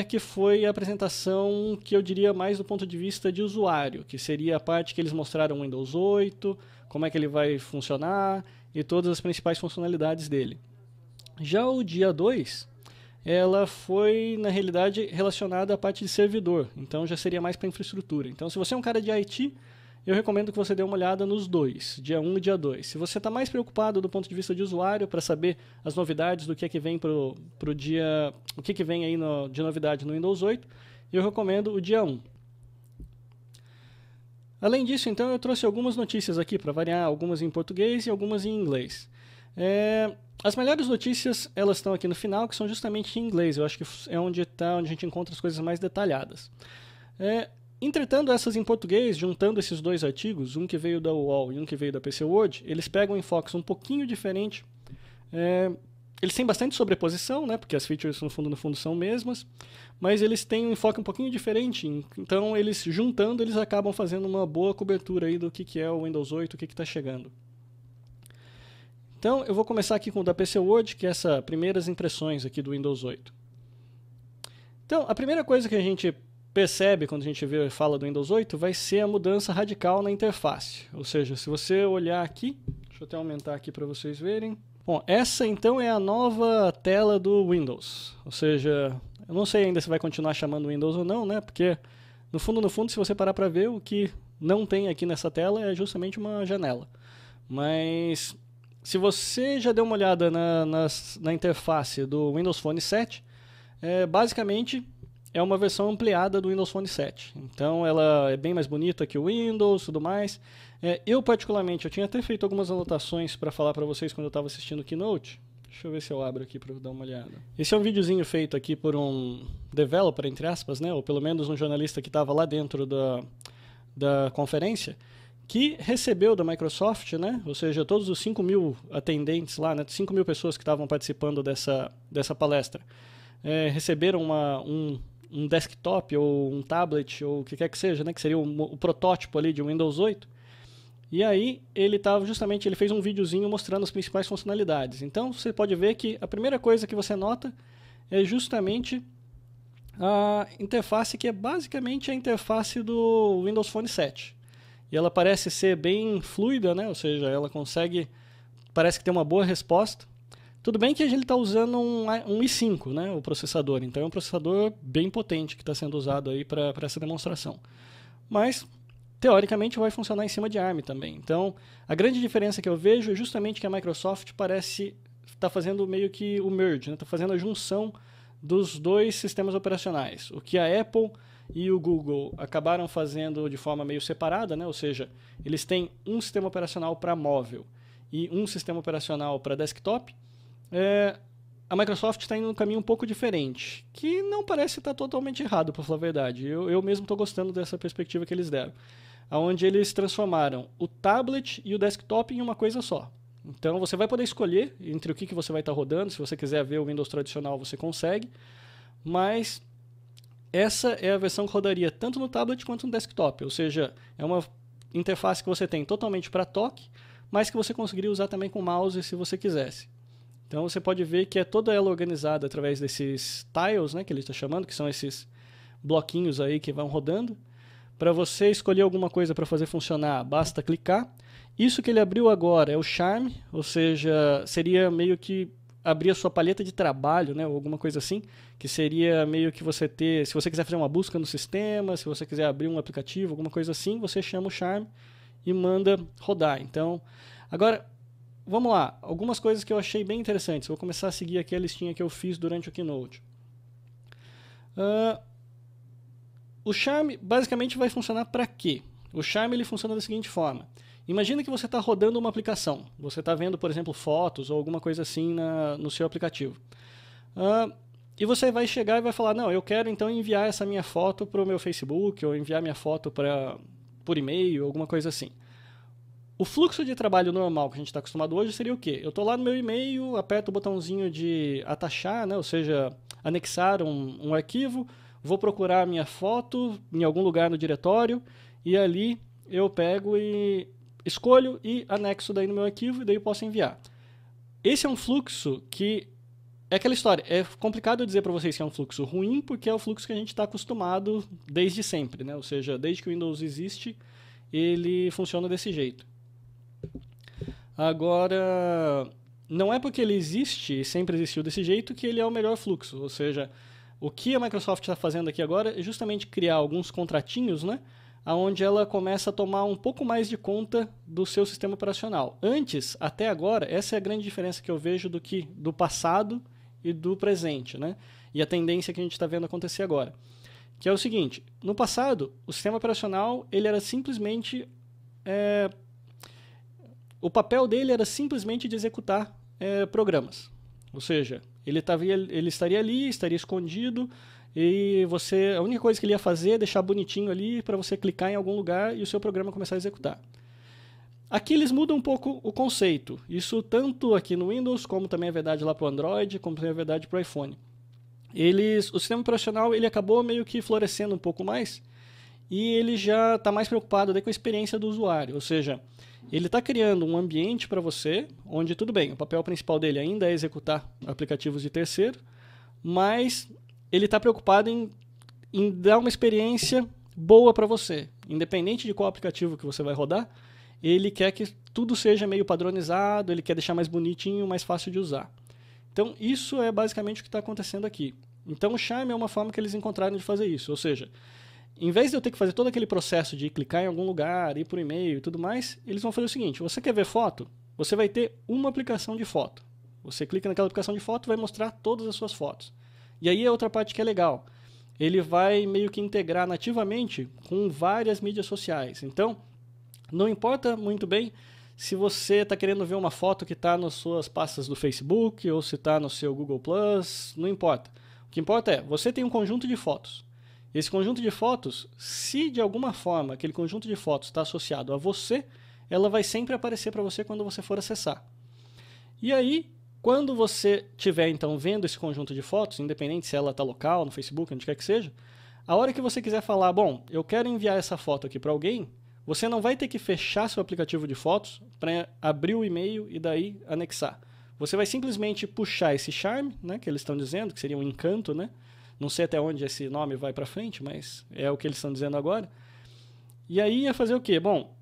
que foi a apresentação que eu diria mais do ponto de vista de usuário, que seria a parte que eles mostraram o Windows 8, como é que ele vai funcionar e todas as principais funcionalidades dele. Já o dia 2, ela foi, na realidade, relacionada à parte de servidor, então já seria mais para infraestrutura. Então, se você é um cara de IT, eu recomendo que você dê uma olhada nos dois, dia 1 e dia 2. Se você está mais preocupado do ponto de vista de usuário, para saber as novidades do que é que vem pro dia, o que vem aí de novidade no Windows 8, eu recomendo o dia 1. Além disso, então, eu trouxe algumas notícias aqui para variar, algumas em português e algumas em inglês. As melhores notícias, elas estão aqui no final, que são justamente em inglês. Eu acho que é onde a gente encontra as coisas mais detalhadas. Entretanto, essas em português, juntando esses dois artigos, um que veio da UOL e um que veio da PC World, eles pegam enfoques um pouquinho diferente. Eles têm bastante sobreposição, né, porque as features no fundo são mesmas, mas eles têm um enfoque um pouquinho diferente. Então, eles juntando, eles acabam fazendo uma boa cobertura aí do que é o Windows 8, o que está chegando. Então, eu vou começar aqui com o da PC World, que é essas primeiras impressões aqui do Windows 8. Então, a primeira coisa que a gente percebe quando a gente fala do Windows 8 vai ser a mudança radical na interface. Ou seja, se você olhar aqui, deixa eu até aumentar aqui para vocês verem. Bom, essa então é a nova tela do Windows. Ou seja, eu não sei ainda se vai continuar chamando Windows ou não, né? Porque no fundo, se você parar para ver, o que não tem aqui nessa tela é justamente uma janela. Mas se você já deu uma olhada na interface do Windows Phone 7, basicamente é uma versão ampliada do Windows Phone 7. Então ela é bem mais bonita que o Windows e tudo mais. Eu particularmente, eu tinha até feito algumas anotações para falar para vocês quando eu estava assistindo o Keynote. Deixa eu ver se eu abro aqui para dar uma olhada. Esse é um videozinho feito aqui por um developer, entre aspas, né? Ou pelo menos um jornalista que estava lá dentro da conferência, que recebeu da Microsoft, né? Ou seja, todos os 5.000 atendentes lá, né? 5.000 pessoas que estavam participando dessa palestra, receberam um desktop ou um tablet ou o que quer que seja, né, que seria o protótipo ali de Windows 8. E aí ele fez um videozinho mostrando as principais funcionalidades. Então você pode ver que a primeira coisa que você nota é justamente a interface, que é basicamente a interface do Windows Phone 7. E ela parece ser bem fluida, né? Ou seja, ela parece que tem uma boa resposta. Tudo bem que a gente está usando um i5, né, o processador, então é um processador bem potente que está sendo usado aí para essa demonstração. Mas, teoricamente, vai funcionar em cima de ARM também. Então, a grande diferença que eu vejo é justamente que a Microsoft parece estar fazendo meio que o merge, está fazendo a junção dos dois sistemas operacionais. O que a Apple e o Google acabaram fazendo de forma meio separada, né, ou seja, eles têm um sistema operacional para móvel e um sistema operacional para desktop. A Microsoft está indo num caminho um pouco diferente, que não parece estar totalmente errado, para falar a verdade. Eu mesmo estou gostando dessa perspectiva que eles deram, onde eles transformaram o tablet e o desktop em uma coisa só. Então você vai poder escolher entre o que você vai estar rodando. Se você quiser ver o Windows tradicional, você consegue, mas essa é a versão que rodaria tanto no tablet quanto no desktop, ou seja, é uma interface que você tem totalmente para toque, mas que você conseguiria usar também com mouse se você quisesse. Então você pode ver que é toda ela organizada através desses tiles, né, que ele está chamando, que são esses bloquinhos aí que vão rodando. Para você escolher alguma coisa para fazer funcionar, basta clicar. Isso que ele abriu agora é o Charm, ou seja, seria meio que abrir a sua paleta de trabalho, né, ou alguma coisa assim, que seria meio que você ter, se você quiser fazer uma busca no sistema, se você quiser abrir um aplicativo, alguma coisa assim, você chama o Charm e manda rodar. Então, agora, vamos lá, algumas coisas que eu achei bem interessantes. Vou começar a seguir aqui a listinha que eu fiz durante o Keynote. O Charm basicamente vai funcionar para quê? O Charm ele funciona da seguinte forma. Imagina que você está rodando uma aplicação. Você está vendo, por exemplo, fotos ou alguma coisa assim no seu aplicativo. E você vai chegar e vai falar, não, eu quero então enviar essa minha foto para o meu Facebook ou enviar minha foto por e-mail, alguma coisa assim. O fluxo de trabalho normal que a gente está acostumado hoje seria o quê? Eu estou lá no meu e-mail, aperto o botãozinho de atachar, né? Ou seja, anexar um arquivo, vou procurar a minha foto em algum lugar no diretório e ali eu pego e escolho e anexo daí no meu arquivo e daí eu posso enviar. Esse é um fluxo que é aquela história. É complicado dizer para vocês que é um fluxo ruim porque é o fluxo que a gente está acostumado desde sempre, né? Ou seja, desde que o Windows existe, ele funciona desse jeito. Agora, não é porque ele existe e sempre existiu desse jeito que ele é o melhor fluxo. Ou seja, o que a Microsoft está fazendo aqui agora é justamente criar alguns contratinhos, né? Onde ela começa a tomar um pouco mais de conta do seu sistema operacional. Antes, até agora, essa é a grande diferença que eu vejo do passado e do presente, né? E a tendência que a gente está vendo acontecer agora. Que é o seguinte, no passado, o sistema operacional ele era simplesmente... o papel dele era simplesmente de executar programas. Ou seja, ele estaria ali, estaria escondido, e a única coisa que ele ia fazer é deixar bonitinho ali para você clicar em algum lugar e o seu programa começar a executar. Aqui eles mudam um pouco o conceito. Isso tanto aqui no Windows, como também é verdade lá para o Android, como também é verdade para o iPhone. O sistema operacional ele acabou meio que florescendo um pouco mais e ele já está mais preocupado daí com a experiência do usuário. Ou seja, ele está criando um ambiente para você, onde tudo bem, o papel principal dele ainda é executar aplicativos de terceiro, mas ele está preocupado em dar uma experiência boa para você. Independente de qual aplicativo que você vai rodar, ele quer que tudo seja meio padronizado, ele quer deixar mais bonitinho, mais fácil de usar. Então, isso é basicamente o que está acontecendo aqui. Então, o Charm é uma forma que eles encontraram de fazer isso. Ou seja, em vez de eu ter que fazer todo aquele processo de clicar em algum lugar, ir por e-mail e tudo mais, eles vão fazer o seguinte, você quer ver foto? Você vai ter uma aplicação de foto. Você clica naquela aplicação de foto e vai mostrar todas as suas fotos. E aí é outra parte que é legal. Ele vai meio que integrar nativamente com várias mídias sociais. Então, não importa muito bem se você está querendo ver uma foto que está nas suas pastas do Facebook ou se está no seu Google+, não importa. O que importa é, você tem um conjunto de fotos. Esse conjunto de fotos, se de alguma forma aquele conjunto de fotos está associado a você, ela vai sempre aparecer para você quando você for acessar. E aí, quando você estiver então vendo esse conjunto de fotos, independente se ela está local, no Facebook, onde quer que seja, a hora que você quiser falar, bom, eu quero enviar essa foto aqui para alguém, você não vai ter que fechar seu aplicativo de fotos para abrir o e-mail e daí anexar. Você vai simplesmente puxar esse charme, né, que eles estão dizendo, que seria um encanto, né? Não sei até onde esse nome vai para frente, mas é o que eles estão dizendo agora. E aí ia fazer o quê? Bom,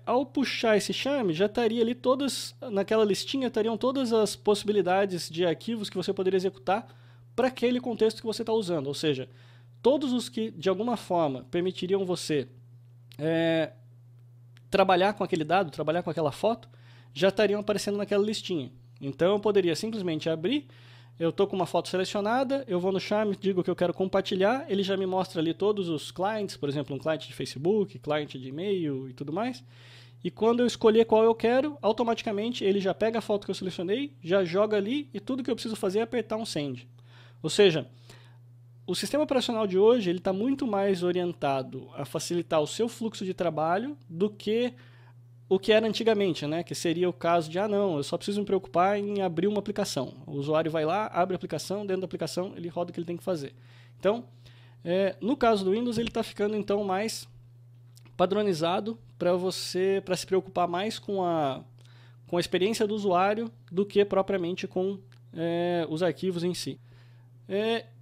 ao puxar esse charme, já estaria ali naquela listinha, estariam todas as possibilidades de arquivos que você poderia executar para aquele contexto que você está usando. Ou seja, todos os que de alguma forma permitiriam você trabalhar com aquele dado, trabalhar com aquela foto, já estariam aparecendo naquela listinha. Então eu poderia simplesmente abrir, eu estou com uma foto selecionada, eu vou no Charm, digo que eu quero compartilhar, ele já me mostra ali todos os clientes, por exemplo, um cliente de Facebook, cliente de e-mail e tudo mais. E quando eu escolher qual eu quero, automaticamente ele já pega a foto que eu selecionei, já joga ali e tudo que eu preciso fazer é apertar um Send. Ou seja, o sistema operacional de hoje está muito mais orientado a facilitar o seu fluxo de trabalho do que o que era antigamente, né? Que seria o caso de, não, eu só preciso me preocupar em abrir uma aplicação. O usuário vai lá, abre a aplicação, dentro da aplicação ele roda o que ele tem que fazer. Então, no caso do Windows, ele está ficando então mais padronizado para se preocupar mais com a experiência do usuário do que propriamente com os arquivos em si.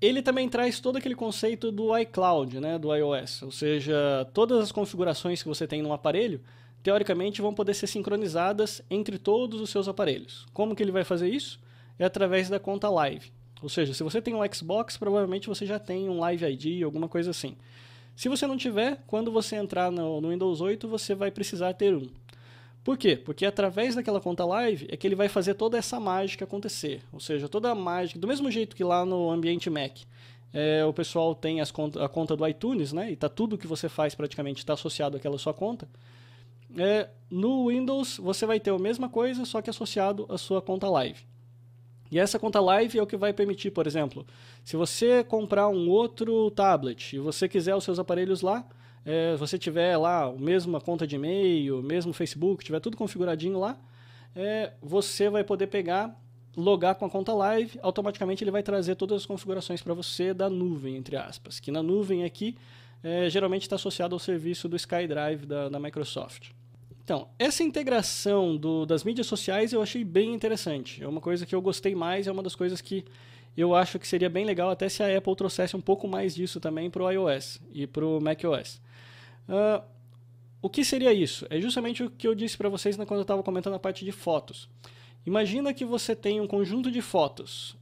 Ele também traz todo aquele conceito do iCloud, né, do iOS, ou seja, todas as configurações que você tem num aparelho, teoricamente vão poder ser sincronizadas entre todos os seus aparelhos. Como que ele vai fazer isso? É através da conta Live. Ou seja, se você tem um Xbox, provavelmente você já tem um Live ID, alguma coisa assim. Se você não tiver, quando você entrar no Windows 8, você vai precisar ter um. Por quê? Porque através daquela conta Live é que ele vai fazer toda essa mágica acontecer. Ou seja, toda a mágica, do mesmo jeito que lá no ambiente Mac, o pessoal tem a conta do iTunes, né? E tudo que você faz praticamente está associado àquela sua conta. No Windows você vai ter a mesma coisa, só que associado à sua conta Live. E essa conta Live é o que vai permitir, por exemplo, se você comprar um outro tablet e você quiser os seus aparelhos lá, você tiver lá a mesma conta de e-mail, mesmo Facebook, tiver tudo configuradinho lá, você vai poder pegar, logar com a conta Live, automaticamente ele vai trazer todas as configurações para você da nuvem, entre aspas, que na nuvem aqui geralmente está associado ao serviço do SkyDrive da Microsoft. Então, essa integração das mídias sociais eu achei bem interessante. É uma coisa que eu gostei mais, é uma das coisas que eu acho que seria bem legal até se a Apple trouxesse um pouco mais disso também para o iOS e para o macOS. O que seria isso? É justamente o que eu disse para vocês quando eu estava comentando a parte de fotos. Imagina que você tem um conjunto de fotos.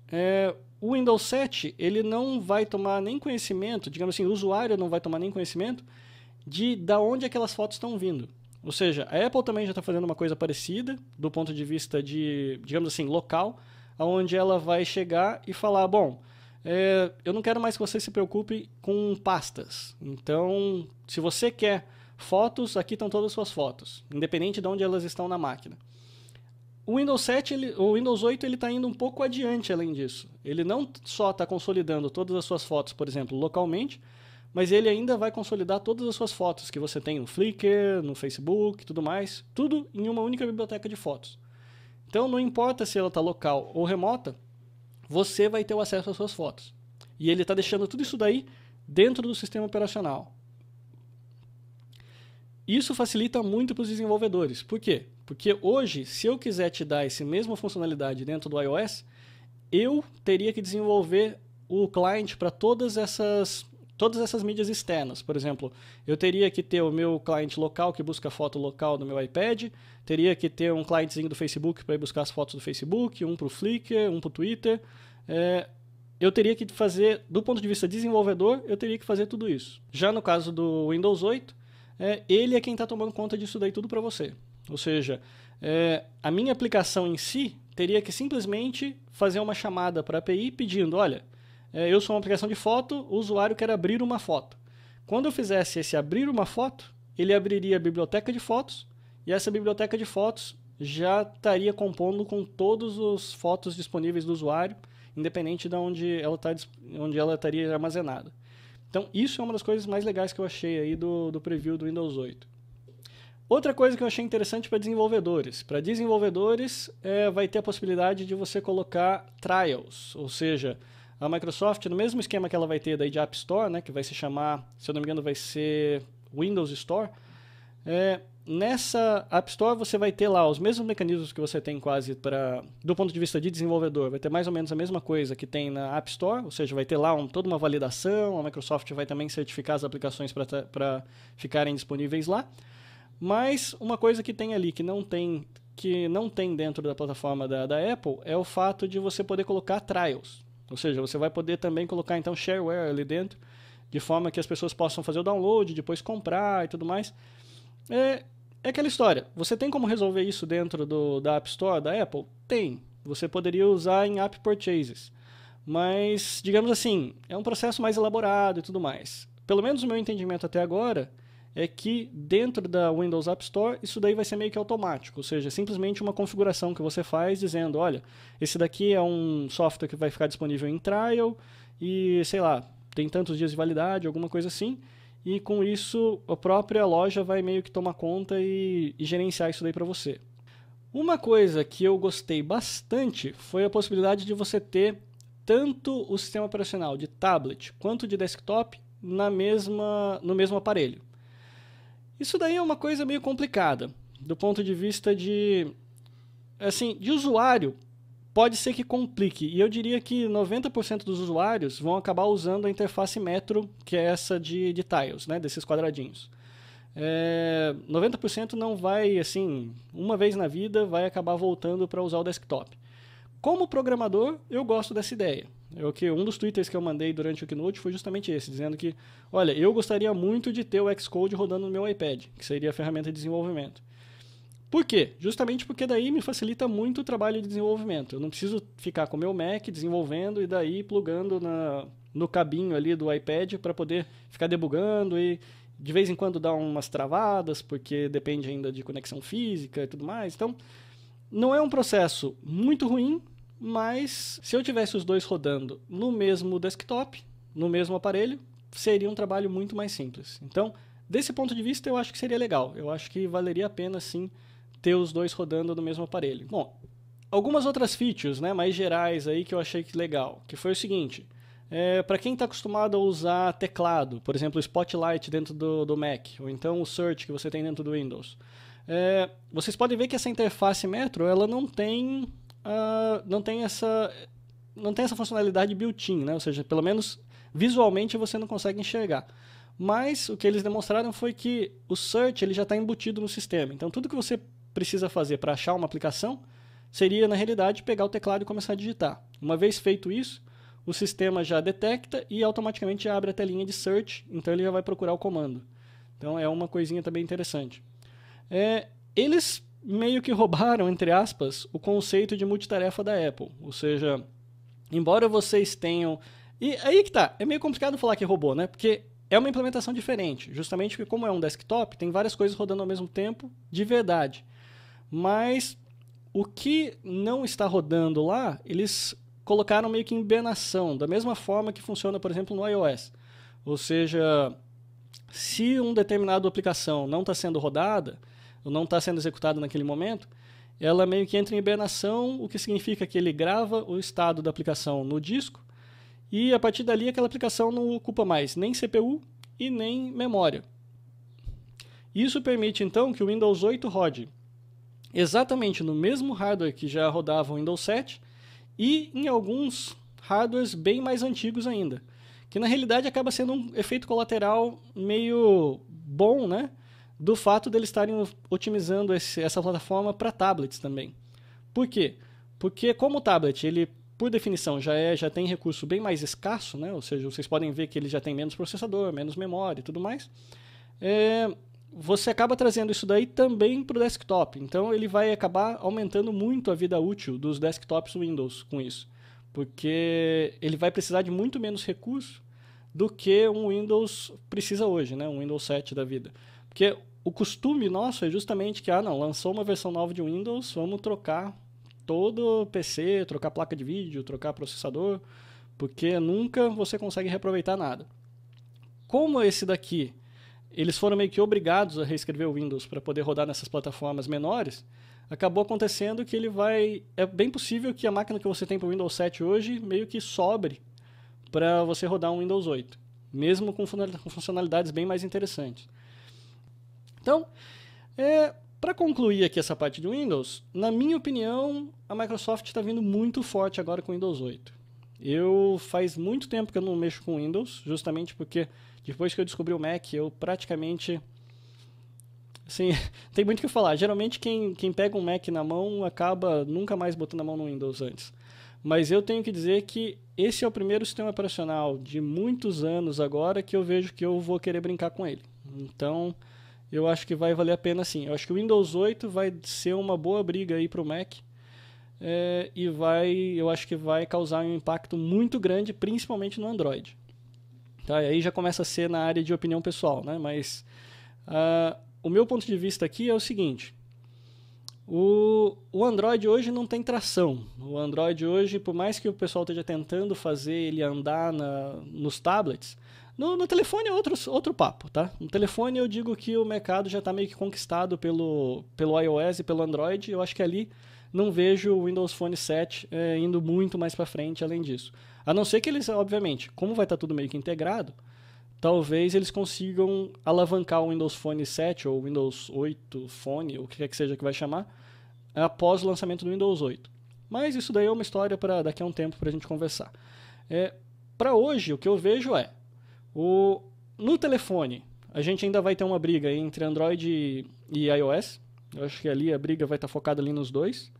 O Windows 7 ele não vai tomar nem conhecimento, digamos assim, o usuário não vai tomar nem conhecimento da onde aquelas fotos estão vindo. Ou seja, a Apple também já está fazendo uma coisa parecida, do ponto de vista de, digamos assim, local, onde ela vai chegar e falar, bom, eu não quero mais que você se preocupe com pastas. Então, se você quer fotos, aqui estão todas as suas fotos, independente de onde elas estão na máquina. O Windows 8 está indo um pouco adiante além disso. Ele não só está consolidando todas as suas fotos, por exemplo, localmente, mas ele ainda vai consolidar todas as suas fotos que você tem no Flickr, no Facebook, tudo mais, tudo em uma única biblioteca de fotos. Então não importa se ela está local ou remota, você vai ter o acesso às suas fotos. E ele está deixando tudo isso daí dentro do sistema operacional. Isso facilita muito para os desenvolvedores. Por quê? Porque hoje, se eu quiser te dar essa mesma funcionalidade dentro do iOS, eu teria que desenvolver o client para todas essas mídias externas. Por exemplo, eu teria que ter o meu cliente local que busca foto local no meu iPad, teria que ter um clientezinho do Facebook para ir buscar as fotos do Facebook, um para o Flickr, um para o Twitter. Eu teria que fazer, do ponto de vista desenvolvedor, eu teria que fazer tudo isso. Já no caso do Windows 8, ele é quem está tomando conta disso daí tudo para você. Ou seja, a minha aplicação em si teria que simplesmente fazer uma chamada para a API pedindo, olha, eu sou uma aplicação de foto, o usuário quer abrir uma foto. Quando eu fizesse esse abrir uma foto, ele abriria a biblioteca de fotos e essa biblioteca de fotos já estaria compondo com todas as fotos disponíveis do usuário, independente de onde ela estaria armazenada. Então, isso é uma das coisas mais legais que eu achei aí do preview do Windows 8. Outra coisa que eu achei interessante para desenvolvedores. Para desenvolvedores, vai ter a possibilidade de você colocar trials, ou seja, a Microsoft, no mesmo esquema que ela vai ter daí de App Store, né, que vai se chamar, se eu não me engano, vai ser Windows Store. Nessa App Store você vai ter lá os mesmos mecanismos que você tem quase do ponto de vista de desenvolvedor. Vai ter mais ou menos a mesma coisa que tem na App Store, ou seja, vai ter lá toda uma validação, a Microsoft vai também certificar as aplicações para ficarem disponíveis lá. Mas uma coisa que tem ali que não tem dentro da plataforma da Apple é o fato de você poder colocar trials. Ou seja, você vai poder também colocar então shareware ali dentro, de forma que as pessoas possam fazer o download, depois comprar e tudo mais. É aquela história. Você tem como resolver isso dentro da App Store da Apple? Tem. Você poderia usar em App Purchases. Mas, digamos assim, é um processo mais elaborado e tudo mais. Pelo menos o meu entendimento até agora é que dentro da Windows App Store isso daí vai ser meio que automático, ou seja, simplesmente uma configuração que você faz dizendo, olha, esse daqui é um software que vai ficar disponível em trial e, sei lá, tem tantos dias de validade, alguma coisa assim, e com isso a própria loja vai meio que tomar conta e gerenciar isso daí para você. Uma coisa que eu gostei bastante foi a possibilidade de você ter tanto o sistema operacional de tablet quanto de desktop no mesmo aparelho. Isso daí é uma coisa meio complicada, do ponto de vista de usuário, pode ser que complique, e eu diria que 90% dos usuários vão acabar usando a interface Metro, que é essa de tiles, né, desses quadradinhos. 90% não vai, assim, uma vez na vida, vai acabar voltando para usar o desktop. Como programador, eu gosto dessa ideia. Um dos twitters que eu mandei durante o Keynote foi justamente esse, dizendo que, olha, eu gostaria muito de ter o Xcode rodando no meu iPad, que seria a ferramenta de desenvolvimento. Por quê? Justamente porque daí me facilita muito o trabalho de desenvolvimento. Eu não preciso ficar com o meu Mac desenvolvendo e daí plugando no cabinho ali do iPad para poder ficar debugando e de vez em quando dar umas travadas, porque depende ainda de conexão física e tudo mais. Então, não é um processo muito ruim, mas se eu tivesse os dois rodando no mesmo desktop, no mesmo aparelho, seria um trabalho muito mais simples. Então, desse ponto de vista, eu acho que seria legal. Eu acho que valeria a pena, sim, ter os dois rodando no mesmo aparelho. Bom, algumas outras features, né, mais gerais aí que eu achei que legal, que foi o seguinte, para quem está acostumado a usar teclado, por exemplo, o Spotlight dentro do Mac, ou então o Search que você tem dentro do Windows, vocês podem ver que essa interface Metro, ela não tem essa funcionalidade built-in, né? Ou seja, pelo menos visualmente você não consegue enxergar. Mas o que eles demonstraram foi que o Search ele já está embutido no sistema. Então tudo que você precisa fazer para achar uma aplicação seria, na realidade, pegar o teclado e começar a digitar. Uma vez feito isso, o sistema já detecta e automaticamente abre a telinha de Search, então ele já vai procurar o comando. Então é uma coisinha também interessante. Eles meio que roubaram, entre aspas, o conceito de multitarefa da Apple. Ou seja, embora vocês tenham... E aí que tá, é meio complicado falar que roubou, né? Porque é uma implementação diferente, justamente porque como é um desktop, tem várias coisas rodando ao mesmo tempo, de verdade. Mas o que não está rodando lá, eles colocaram meio que em hibernação, da mesma forma que funciona, por exemplo, no iOS. Ou seja, se uma determinada aplicação não está sendo rodada, ou não está sendo executada naquele momento, ela meio que entra em hibernação, o que significa que ele grava o estado da aplicação no disco, e a partir dali aquela aplicação não ocupa mais nem CPU e nem memória. Isso permite então que o Windows 8 rode exatamente no mesmo hardware que já rodava o Windows 7 e em alguns hardwares bem mais antigos ainda, que na realidade acaba sendo um efeito colateral meio bom, né, do fato deles estarem otimizando essa plataforma para tablets também. Por quê? Porque como o tablet, ele por definição já tem recurso bem mais escasso, né, ou seja, vocês podem ver que ele já tem menos processador, menos memória e tudo mais, você acaba trazendo isso daí também para o desktop. Então ele vai acabar aumentando muito a vida útil dos desktops Windows com isso. Porque ele vai precisar de muito menos recurso do que um Windows precisa hoje, né? Um Windows 7 da vida. Porque o costume nosso é justamente que, lançou uma versão nova de Windows, vamos trocar todo o PC, trocar placa de vídeo, trocar processador, porque nunca você consegue reaproveitar nada. Como esse daqui eles foram meio que obrigados a reescrever o Windows para poder rodar nessas plataformas menores, acabou acontecendo que é bem possível que a máquina que você tem para o Windows 7 hoje meio que sobre para você rodar um Windows 8, mesmo com funcionalidades bem mais interessantes. Então, para concluir aqui essa parte do Windows, na minha opinião, a Microsoft está vindo muito forte agora com o Windows 8. Faz muito tempo que eu não mexo com Windows, justamente porque depois que eu descobri o Mac, eu praticamente... Assim, tem muito o que falar. Geralmente quem pega um Mac na mão acaba nunca mais botando a mão no Windows antes. Mas eu tenho que dizer que esse é o primeiro sistema operacional de muitos anos agora que eu vejo que eu vou querer brincar com ele. Então, eu acho que vai valer a pena sim. Eu acho que o Windows 8 vai ser uma boa briga aí para o Mac. Eu acho que vai causar um impacto muito grande, principalmente no Android. Tá, e aí já começa a ser na área de opinião pessoal, né? Mas o meu ponto de vista aqui é o seguinte: o Android hoje não tem tração. O Android hoje, por mais que o pessoal esteja tentando fazer ele andar nos tablets, no telefone é outro papo, tá? No telefone eu digo que o mercado já está meio que conquistado pelo iOS e pelo Android. Eu acho que ali não vejo o Windows Phone 7 indo muito mais para frente além disso. A não ser que eles, obviamente, como vai estar tudo meio que integrado, talvez eles consigam alavancar o Windows Phone 7 ou Windows 8 Phone, ou o que quer que seja que vai chamar, após o lançamento do Windows 8. Mas isso daí é uma história para daqui a um tempo para a gente conversar. Para hoje, o que eu vejo no telefone, a gente ainda vai ter uma briga entre Android e iOS. Eu acho que ali a briga vai estar focada ali nos dois.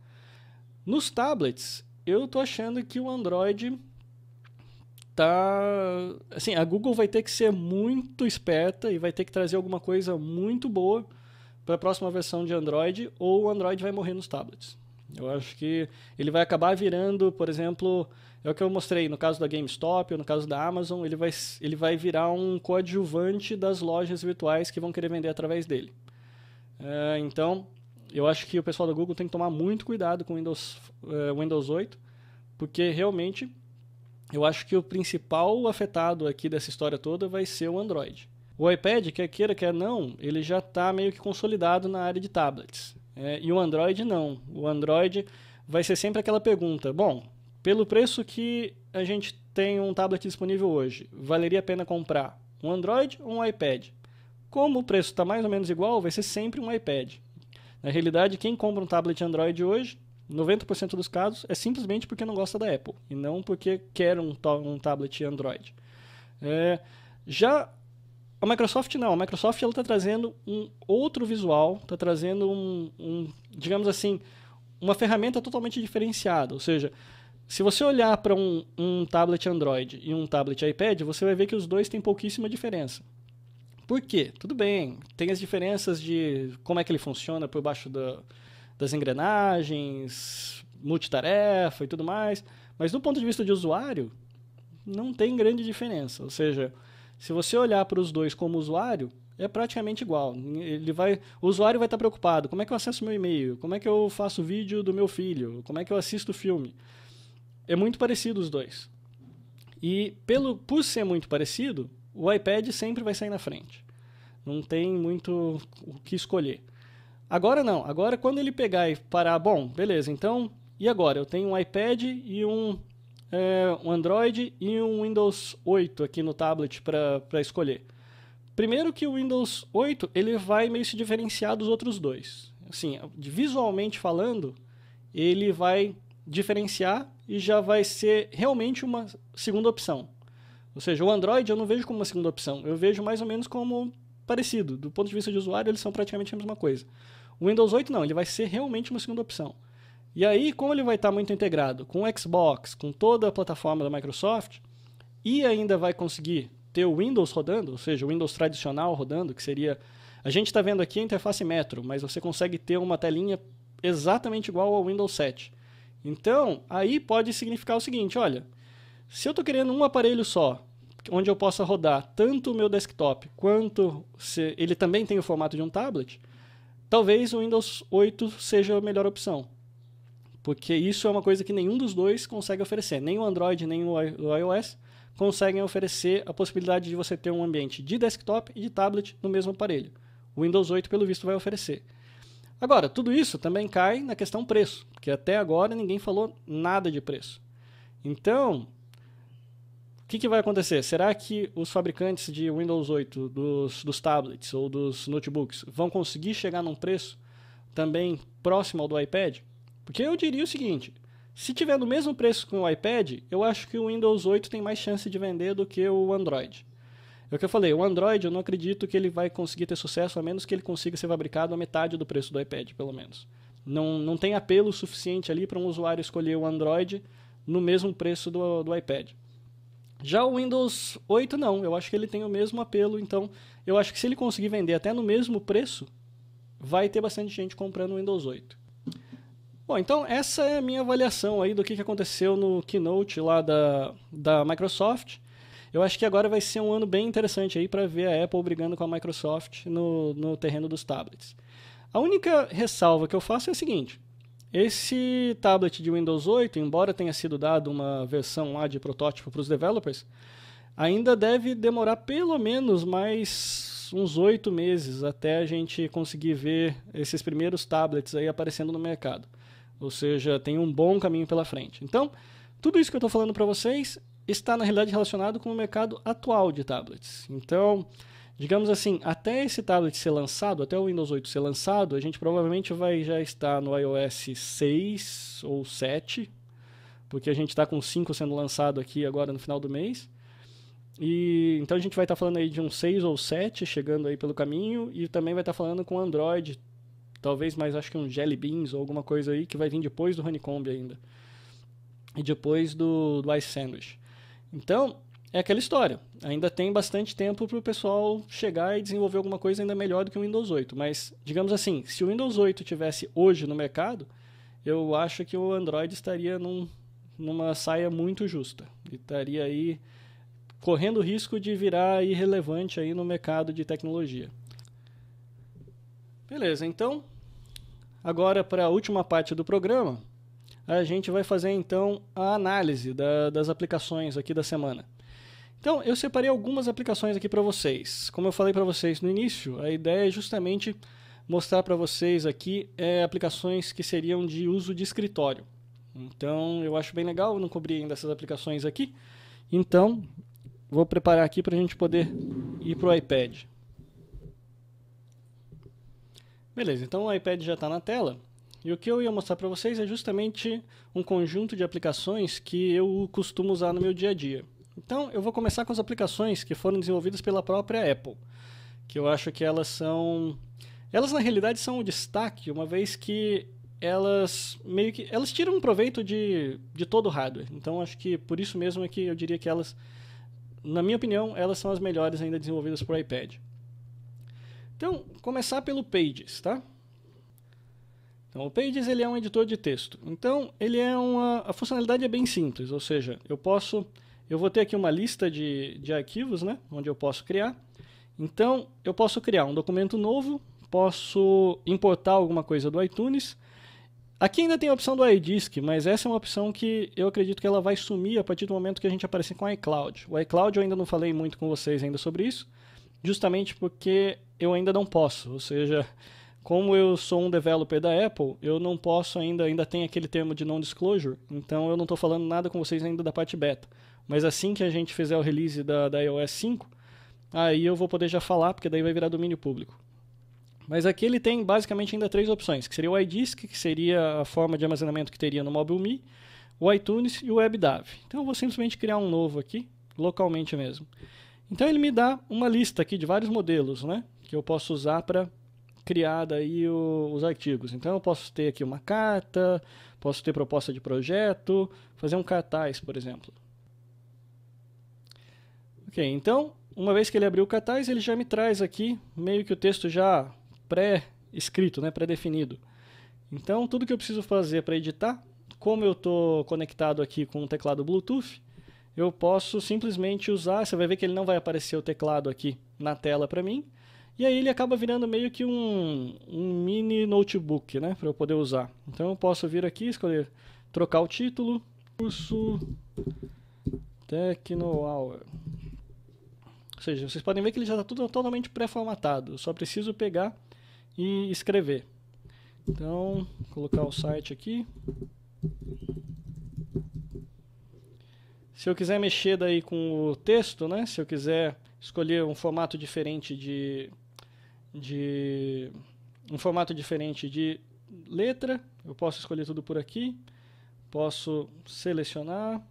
Nos tablets, eu tô achando que o Android assim, a Google vai ter que ser muito esperta e vai ter que trazer alguma coisa muito boa para a próxima versão de Android, ou o Android vai morrer nos tablets. Eu acho que ele vai acabar virando, por exemplo, é o que eu mostrei no caso da GameStop ou no caso da Amazon, ele vai virar um coadjuvante das lojas virtuais que vão querer vender através dele. Então, eu acho que o pessoal da Google tem que tomar muito cuidado com o Windows 8, porque realmente eu acho que o principal afetado aqui dessa história toda vai ser o Android. O iPad, quer queira, quer não, ele já está meio que consolidado na área de tablets. E o Android não. O Android vai ser sempre aquela pergunta, bom, pelo preço que a gente tem um tablet disponível hoje, valeria a pena comprar um Android ou um iPad? Como o preço está mais ou menos igual, vai ser sempre um iPad. Na realidade, quem compra um tablet Android hoje, 90% dos casos, é simplesmente porque não gosta da Apple, e não porque quer um tablet Android. Já a Microsoft não, a Microsoft está trazendo um outro visual, está trazendo digamos assim, uma ferramenta totalmente diferenciada, ou seja, se você olhar para um tablet Android e um tablet iPad, você vai ver que os dois têm pouquíssima diferença. Por quê? Tudo bem, tem as diferenças de como é que ele funciona por baixo das engrenagens, multitarefa e tudo mais, mas do ponto de vista de usuário, não tem grande diferença. Ou seja, se você olhar para os dois como usuário, é praticamente igual. O usuário vai estar preocupado, como é que eu acesso meu e-mail? Como é que eu faço vídeo do meu filho? Como é que eu assisto filme? É muito parecido os dois. E por ser muito parecido, o iPad sempre vai sair na frente. Não tem muito o que escolher. Agora não. Agora quando ele pegar e parar, bom, beleza, então, e agora? Eu tenho um iPad e um Android e um Windows 8 aqui no tablet para escolher. Primeiro que o Windows 8 ele vai meio se diferenciar dos outros dois. Assim, visualmente falando, ele vai diferenciar e já vai ser realmente uma segunda opção. Ou seja, o Android eu não vejo como uma segunda opção, eu vejo mais ou menos como parecido. Do ponto de vista de usuário, eles são praticamente a mesma coisa. O Windows 8 não, ele vai ser realmente uma segunda opção. E aí, como ele vai estar muito integrado com o Xbox, com toda a plataforma da Microsoft, e ainda vai conseguir ter o Windows rodando, ou seja, o Windows tradicional rodando, que seria... A gente está vendo aqui a interface Metro, mas você consegue ter uma telinha exatamente igual ao Windows 7. Então, aí pode significar o seguinte, olha, se eu estou querendo um aparelho só, onde eu possa rodar tanto o meu desktop, quanto ele também tem o formato de um tablet, talvez o Windows 8 seja a melhor opção. Porque isso é uma coisa que nenhum dos dois consegue oferecer. Nem o Android, nem o iOS conseguem oferecer a possibilidade de você ter um ambiente de desktop e de tablet no mesmo aparelho. O Windows 8, pelo visto, vai oferecer. Agora, tudo isso também cai na questão preço, porque até agora ninguém falou nada de preço. Então, o que vai acontecer? Será que os fabricantes de Windows 8, dos tablets ou dos notebooks, vão conseguir chegar num preço também próximo ao do iPad? Porque eu diria o seguinte, se tiver no mesmo preço que o iPad, eu acho que o Windows 8 tem mais chance de vender do que o Android. É o que eu falei, o Android eu não acredito que ele vai conseguir ter sucesso, a menos que ele consiga ser fabricado a metade do preço do iPad, pelo menos. Não tem apelo suficiente ali para um usuário escolher o Android no mesmo preço do iPad. Já o Windows 8 não, eu acho que ele tem o mesmo apelo, então eu acho que se ele conseguir vender até no mesmo preço, vai ter bastante gente comprando o Windows 8. Bom, então essa é a minha avaliação aí do que aconteceu no Keynote lá da Microsoft. Eu acho que agora vai ser um ano bem interessante aí para ver a Apple brigando com a Microsoft no terreno dos tablets. A única ressalva que eu faço é a seguinte, esse tablet de Windows 8, embora tenha sido dado uma versão lá de protótipo para os developers, ainda deve demorar pelo menos mais uns 8 meses até a gente conseguir ver esses primeiros tablets aí aparecendo no mercado. Ou seja, tem um bom caminho pela frente. Então, tudo isso que eu estou falando para vocês está na realidade relacionado com o mercado atual de tablets. Então, digamos assim, até esse tablet ser lançado, até o Windows 8 ser lançado, a gente provavelmente vai já estar no iOS 6 ou 7, porque a gente está com 5 sendo lançado aqui agora no final do mês. E então a gente vai estar falando aí de um 6 ou 7 chegando aí pelo caminho, e também vai estar falando com Android, talvez mais acho que um Jelly Beans ou alguma coisa aí que vai vir depois do Honeycomb ainda. E depois do Ice Sandwich. Então, é aquela história. Ainda tem bastante tempo para o pessoal chegar e desenvolver alguma coisa ainda melhor do que o Windows 8. Mas, digamos assim, se o Windows 8 tivesse hoje no mercado, eu acho que o Android estaria numa saia muito justa. E estaria aí correndo o risco de virar irrelevante aí no mercado de tecnologia. Beleza, então, agora para a última parte do programa, a gente vai fazer então a análise das aplicações aqui da semana. Então, eu separei algumas aplicações aqui para vocês. Como eu falei para vocês no início, a ideia é justamente mostrar para vocês aqui aplicações que seriam de uso de escritório. Então, eu acho bem legal, eu não cobri ainda essas aplicações aqui. Então, vou preparar aqui para a gente poder ir para o iPad. Beleza, então o iPad já está na tela. E o que eu ia mostrar para vocês é justamente um conjunto de aplicações que eu costumo usar no meu dia a dia. Então, eu vou começar com as aplicações que foram desenvolvidas pela própria Apple, que eu acho que elas na realidade são o destaque, uma vez que elas tiram um proveito de todo o hardware. Então, acho que por isso mesmo é que eu diria que elas, na minha opinião, elas são as melhores ainda desenvolvidas para o iPad. Então, começar pelo Pages, tá? Então, o Pages ele é um editor de texto. Então, a funcionalidade é bem simples, ou seja, eu vou ter aqui uma lista de arquivos, né, onde eu posso criar. Então, eu posso criar um documento novo, posso importar alguma coisa do iTunes. Aqui ainda tem a opção do iDisk, mas essa é uma opção que eu acredito que ela vai sumir a partir do momento que a gente aparecer com o iCloud. O iCloud eu ainda não falei muito com vocês ainda sobre isso, justamente porque eu ainda não posso, ou seja, como eu sou um developer da Apple, eu não posso ainda tem aquele termo de non-disclosure, então eu não estou falando nada com vocês ainda da parte beta. Mas assim que a gente fizer o release da iOS 5, aí eu vou poder já falar, porque daí vai virar domínio público. Mas aqui ele tem basicamente ainda 3 opções, que seria o iDisk, que seria a forma de armazenamento que teria no MobileMe, o iTunes e o WebDAV. Então eu vou simplesmente criar um novo aqui, localmente mesmo. Então ele me dá uma lista aqui de vários modelos, né, que eu posso usar para criar daí os artigos. Então eu posso ter aqui uma carta, posso ter proposta de projeto, fazer um cartaz, por exemplo. Ok, então, uma vez que ele abriu o cartaz, ele já me traz aqui meio que o texto já pré-escrito, né, pré-definido. Então, tudo que eu preciso fazer para editar, como eu estou conectado aqui com o teclado Bluetooth, eu posso simplesmente usar, você vai ver que ele não vai aparecer o teclado aqui na tela para mim, e aí ele acaba virando meio que um mini notebook, né, para eu poder usar. Então eu posso vir aqui, escolher, trocar o título, curso Techno Hour. Ou seja, vocês podem ver que ele já está tudo totalmente pré-formatado, eu só preciso pegar e escrever. Então, colocar o site aqui. Se eu quiser mexer daí com o texto, né, se eu quiser escolher um formato diferente de letra, eu posso escolher tudo por aqui, posso selecionar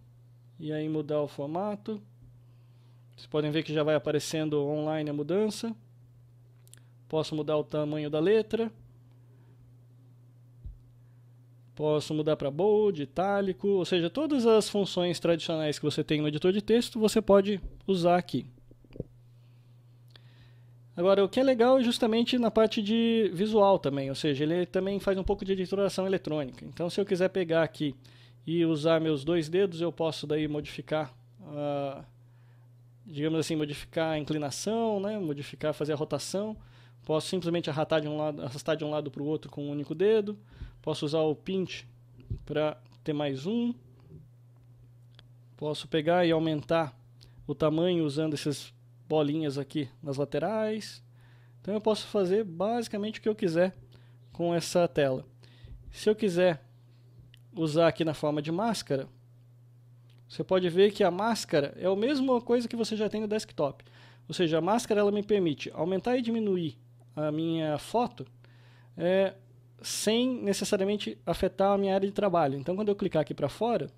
e aí mudar o formato. Vocês podem ver que já vai aparecendo online a mudança. Posso mudar o tamanho da letra. Posso mudar para bold, itálico, ou seja, todas as funções tradicionais que você tem no editor de texto, você pode usar aqui. Agora, o que é legal é justamente na parte de visual também, ou seja, ele também faz um pouco de editoração eletrônica. Então, se eu quiser pegar aqui e usar meus 2 dedos, eu posso daí modificar, digamos assim, modificar a inclinação, né? Fazer a rotação. Posso simplesmente arrastar de um lado para o outro com um único dedo. Posso usar o pinch para ter mais um. Posso pegar e aumentar o tamanho usando essas bolinhas aqui nas laterais. Então eu posso fazer basicamente o que eu quiser com essa tela. Se eu quiser usar aqui na forma de máscara, você pode ver que a máscara é a mesma coisa que você já tem no desktop. Ou seja, a máscara ela me permite aumentar e diminuir a minha foto sem necessariamente afetar a minha área de trabalho. Então, quando eu clicar aqui para fora,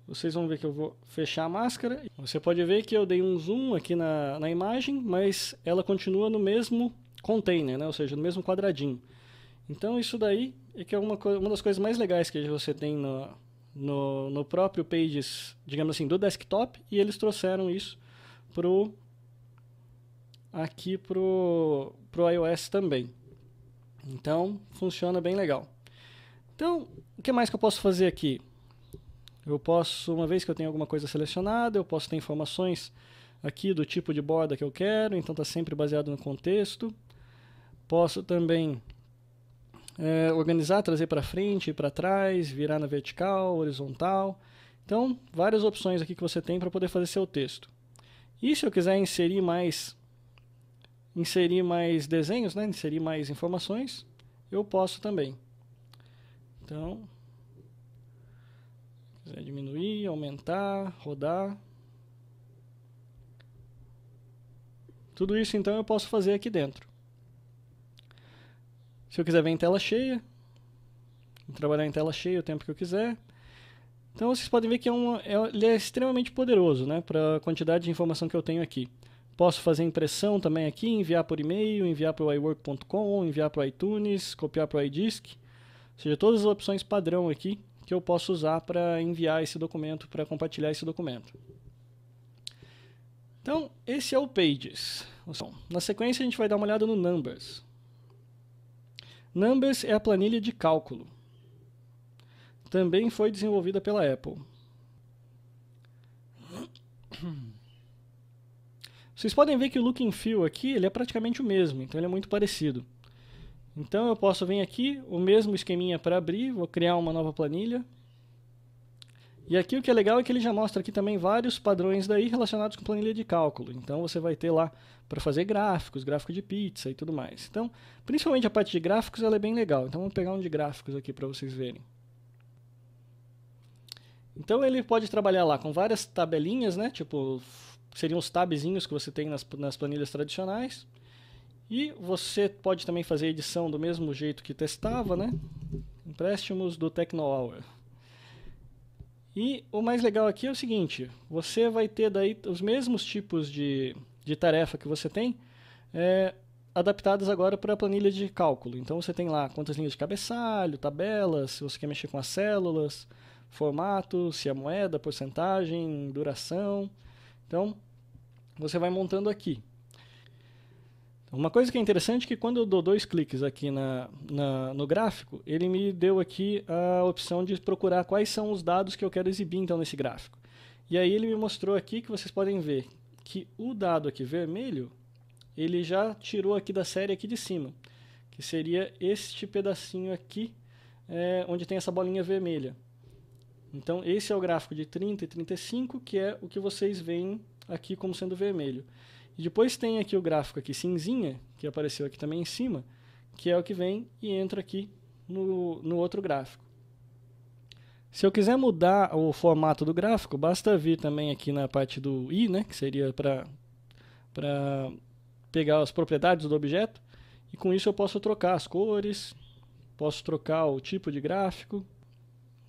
vocês vão ver que eu vou fechar a máscara. Você pode ver que eu dei um zoom aqui na imagem, mas ela continua no mesmo container, né? Ou seja, no mesmo quadradinho. Então, isso daí é que é uma das coisas mais legais que você tem no próprio Pages, digamos assim, do desktop, e eles trouxeram isso aqui pro iOS também. Então, funciona bem legal. Então, o que mais que eu posso fazer aqui? Eu posso, uma vez que eu tenho alguma coisa selecionada, eu posso ter informações aqui do tipo de borda que eu quero, então está sempre baseado no contexto. Posso também organizar, trazer para frente e para trás, virar na vertical, horizontal. Então, várias opções aqui que você tem para poder fazer seu texto. E se eu quiser inserir mais desenhos, né? Inserir mais informações, eu posso também. Então, se quiser diminuir, aumentar, rodar. Tudo isso, então, eu posso fazer aqui dentro. Se eu quiser ver em tela cheia, vou trabalhar em tela cheia o tempo que eu quiser. Então, vocês podem ver que ele é extremamente poderoso, né, para a quantidade de informação que eu tenho aqui. Posso fazer impressão também aqui, enviar por e-mail, enviar para o iWork.com, enviar para o iTunes, copiar para o iDisk. Ou seja, todas as opções padrão aqui que eu posso usar para enviar esse documento, para compartilhar esse documento. Então, esse é o Pages. Na sequência, a gente vai dar uma olhada no Numbers. Numbers é a planilha de cálculo. Também foi desenvolvida pela Apple. Vocês podem ver que o look and feel aqui ele é praticamente o mesmo, então ele é muito parecido. Então eu posso vir aqui, o mesmo esqueminha para abrir, vou criar uma nova planilha. E aqui o que é legal é que ele já mostra aqui também vários padrões daí relacionados com planilha de cálculo. Então você vai ter lá para fazer gráficos, gráfico de pizza e tudo mais. Então, principalmente a parte de gráficos ela é bem legal. Então vamos pegar um de gráficos aqui para vocês verem. Então ele pode trabalhar lá com várias tabelinhas, né? Tipo, seriam os tabzinhos que você tem nas planilhas tradicionais. E você pode também fazer edição do mesmo jeito que testava, né? Empréstimos do TechnoHour. E o mais legal aqui é o seguinte, você vai ter daí os mesmos tipos de tarefa que você tem, adaptadas agora para a planilha de cálculo. Então você tem lá quantas linhas de cabeçalho, tabelas, se você quer mexer com as células, formato, se é moeda, porcentagem, duração. Então você vai montando aqui. Uma coisa que é interessante é que quando eu dou 2 cliques aqui no gráfico, ele me deu aqui a opção de procurar quais são os dados que eu quero exibir então nesse gráfico. E aí ele me mostrou aqui que vocês podem ver que o dado aqui vermelho, ele já tirou aqui da série aqui de cima, que seria este pedacinho aqui, onde tem essa bolinha vermelha. Então esse é o gráfico de 30 e 35, que é o que vocês veem aqui como sendo vermelho. E depois tem aqui o gráfico aqui cinzinha, que apareceu aqui também em cima, que é o que vem e entra aqui no outro gráfico. Se eu quiser mudar o formato do gráfico, basta vir também aqui na parte do I, né, que seria para pegar as propriedades do objeto, e com isso eu posso trocar as cores, posso trocar o tipo de gráfico.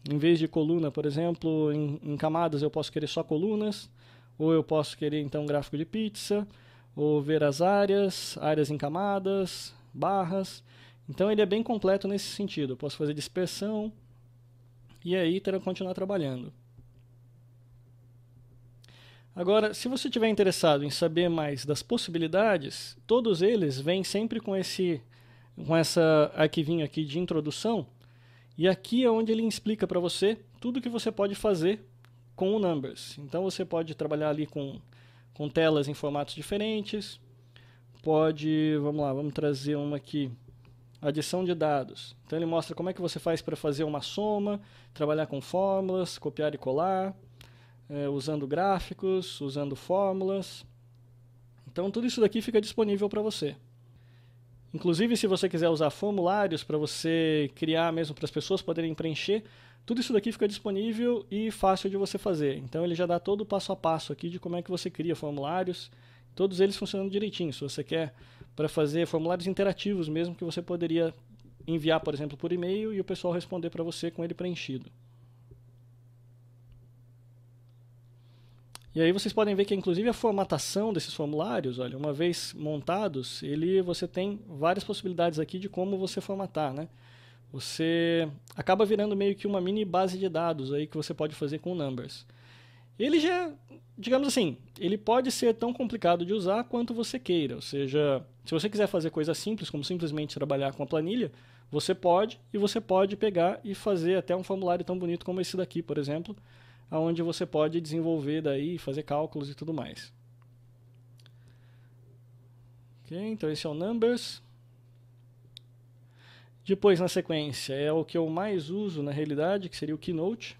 Em vez de coluna, por exemplo, em camadas eu posso querer só colunas, ou eu posso querer então um gráfico de pizza, ou ver as áreas em camadas, barras. Então ele é bem completo nesse sentido. Eu posso fazer dispersão e aí continuar trabalhando. Agora, se você estiver interessado em saber mais das possibilidades, todos eles vêm sempre com essa arquivinho aqui de introdução. E aqui é onde ele explica para você tudo que você pode fazer com o Numbers. Então você pode trabalhar ali com telas em formatos diferentes. Vamos trazer uma aqui, adição de dados. Então ele mostra como é que você faz para fazer uma soma, trabalhar com fórmulas, copiar e colar, usando gráficos, usando fórmulas. Então tudo isso daqui fica disponível para você. Inclusive, se você quiser usar formulários para você criar mesmo para as pessoas poderem preencher, tudo isso daqui fica disponível e fácil de você fazer. Então ele já dá todo o passo a passo aqui de como é que você cria formulários, todos eles funcionando direitinho. Se você quer para fazer formulários interativos mesmo, que você poderia enviar, por exemplo, por e-mail e o pessoal responder para você com ele preenchido. E aí vocês podem ver que inclusive a formatação desses formulários, olha, uma vez montados, você tem várias possibilidades aqui de como você formatar, né? Você acaba virando meio que uma mini base de dados aí que você pode fazer com o Numbers. Ele já, digamos assim, ele pode ser tão complicado de usar quanto você queira. Ou seja, se você quiser fazer coisas simples, como simplesmente trabalhar com a planilha, você pode pegar e fazer até um formulário tão bonito como esse daqui, por exemplo, onde você pode desenvolver daí, fazer cálculos e tudo mais. Ok, então esse é o Numbers. Depois, na sequência, é o que eu mais uso na realidade, que seria o Keynote.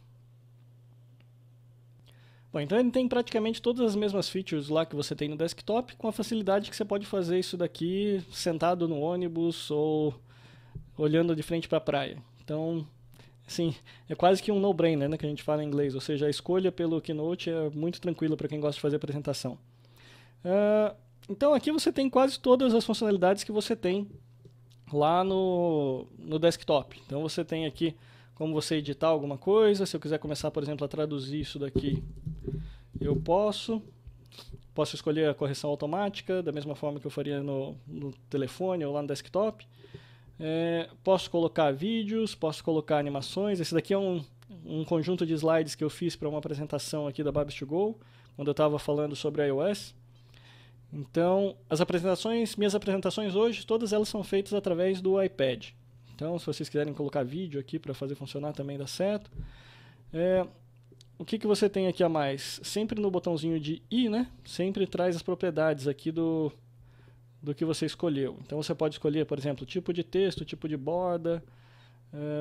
Bom, então ele tem praticamente todas as mesmas features lá que você tem no desktop, com a facilidade que você pode fazer isso daqui sentado no ônibus ou olhando de frente para a praia. Então, assim, é quase que um no-brainer, né, que a gente fala em inglês, ou seja, a escolha pelo Keynote é muito tranquila para quem gosta de fazer apresentação. Então aqui você tem quase todas as funcionalidades que você tem lá no desktop. Então você tem aqui como você editar alguma coisa. Se eu quiser começar, por exemplo, a traduzir isso daqui, eu posso escolher a correção automática, da mesma forma que eu faria no telefone ou lá no desktop. Posso colocar vídeos, posso colocar animações. Esse daqui é um conjunto de slides que eu fiz para uma apresentação aqui da Babs2Go, quando eu estava falando sobre iOS. Então, minhas apresentações hoje, todas elas são feitas através do iPad. Então, se vocês quiserem colocar vídeo aqui para fazer funcionar também dá certo. O que você tem aqui a mais? Sempre no botãozinho de I, né? Sempre traz as propriedades aqui do que você escolheu. Então, você pode escolher, por exemplo, tipo de texto, tipo de borda,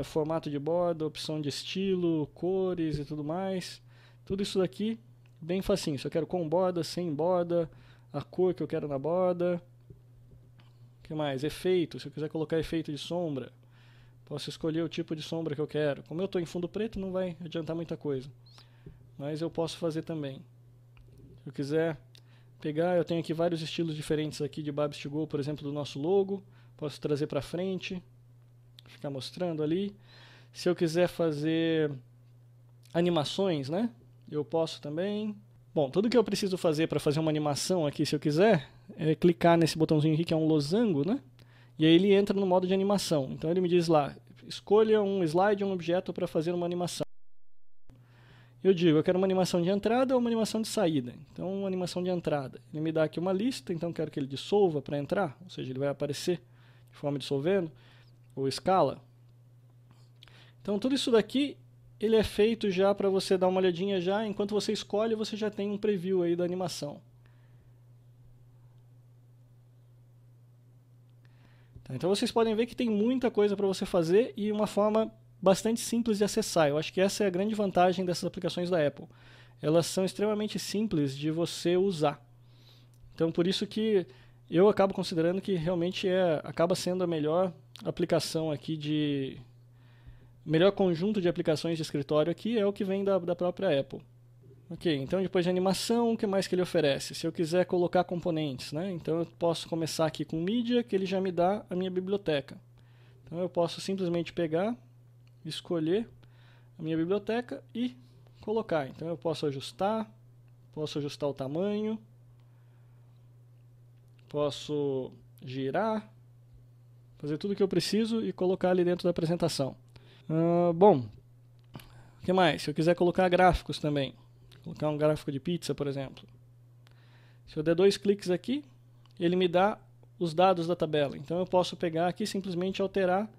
formato de borda, opção de estilo, cores e tudo mais. Tudo isso daqui, bem facinho. Se eu quero com borda, sem borda, a cor que eu quero na borda. O que mais? Efeito. Se eu quiser colocar efeito de sombra, posso escolher o tipo de sombra que eu quero. Como eu estou em fundo preto, não vai adiantar muita coisa. Mas eu posso fazer também. Se eu quiser pegar, eu tenho aqui vários estilos diferentes aqui de Babs2Go, por exemplo, do nosso logo. Posso trazer para frente, ficar mostrando ali. Se eu quiser fazer animações, né? Eu posso também. Bom, tudo que eu preciso fazer para fazer uma animação aqui, se eu quiser, é clicar nesse botãozinho aqui, que é um losango, né? E aí ele entra no modo de animação. Então ele me diz lá, escolha um slide ou um objeto para fazer uma animação. Eu digo, eu quero uma animação de entrada ou uma animação de saída. Então, uma animação de entrada. Ele me dá aqui uma lista, então quero que ele dissolva para entrar, ou seja, ele vai aparecer de forma dissolvendo, ou escala. Então, tudo isso daqui, ele é feito já para você dar uma olhadinha já, enquanto você escolhe, você já tem um preview aí da animação. Então vocês podem ver que tem muita coisa para você fazer e uma forma bastante simples de acessar. Eu acho que essa é a grande vantagem dessas aplicações da Apple. Elas são extremamente simples de você usar. Então por isso que eu acabo considerando que realmente acaba sendo a melhor aplicação aqui melhor conjunto de aplicações de escritório aqui é o que vem da própria Apple. Ok, então depois de animação, o que mais que ele oferece? Se eu quiser colocar componentes, né? Então eu posso começar aqui com mídia, que ele já me dá a minha biblioteca. Então eu posso simplesmente pegar, escolher a minha biblioteca e colocar. Então eu posso ajustar o tamanho, posso girar, fazer tudo o que eu preciso e colocar ali dentro da apresentação. Bom, o que mais? Se eu quiser colocar gráficos também, colocar um gráfico de pizza, por exemplo. Se eu der 2 cliques aqui, ele me dá os dados da tabela. Então eu posso pegar aqui e simplesmente alterar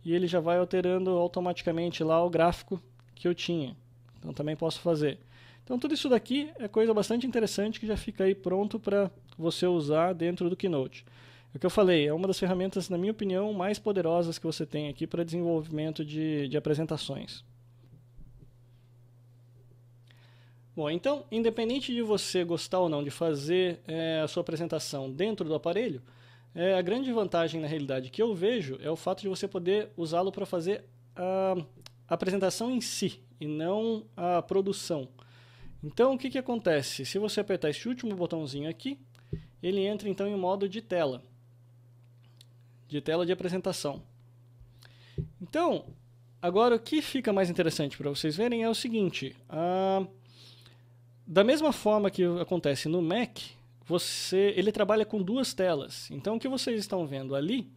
e ele já vai alterando automaticamente lá o gráfico que eu tinha. Então também posso fazer. Então tudo isso daqui é coisa bastante interessante que já fica aí pronto para você usar dentro do Keynote. O que eu falei, é uma das ferramentas, na minha opinião, mais poderosas que você tem aqui para desenvolvimento de apresentações. Bom, então, independente de você gostar ou não de fazer a sua apresentação dentro do aparelho, a grande vantagem, na realidade, que eu vejo é o fato de você poder usá-lo para fazer a apresentação em si, e não a produção. Então, o que acontece? Se você apertar esse último botãozinho aqui, ele entra, então, em modo de tela de apresentação. Então, agora o que fica mais interessante para vocês verem é o seguinte, da mesma forma que acontece no Mac, ele trabalha com 2 telas. Então o que vocês estão vendo ali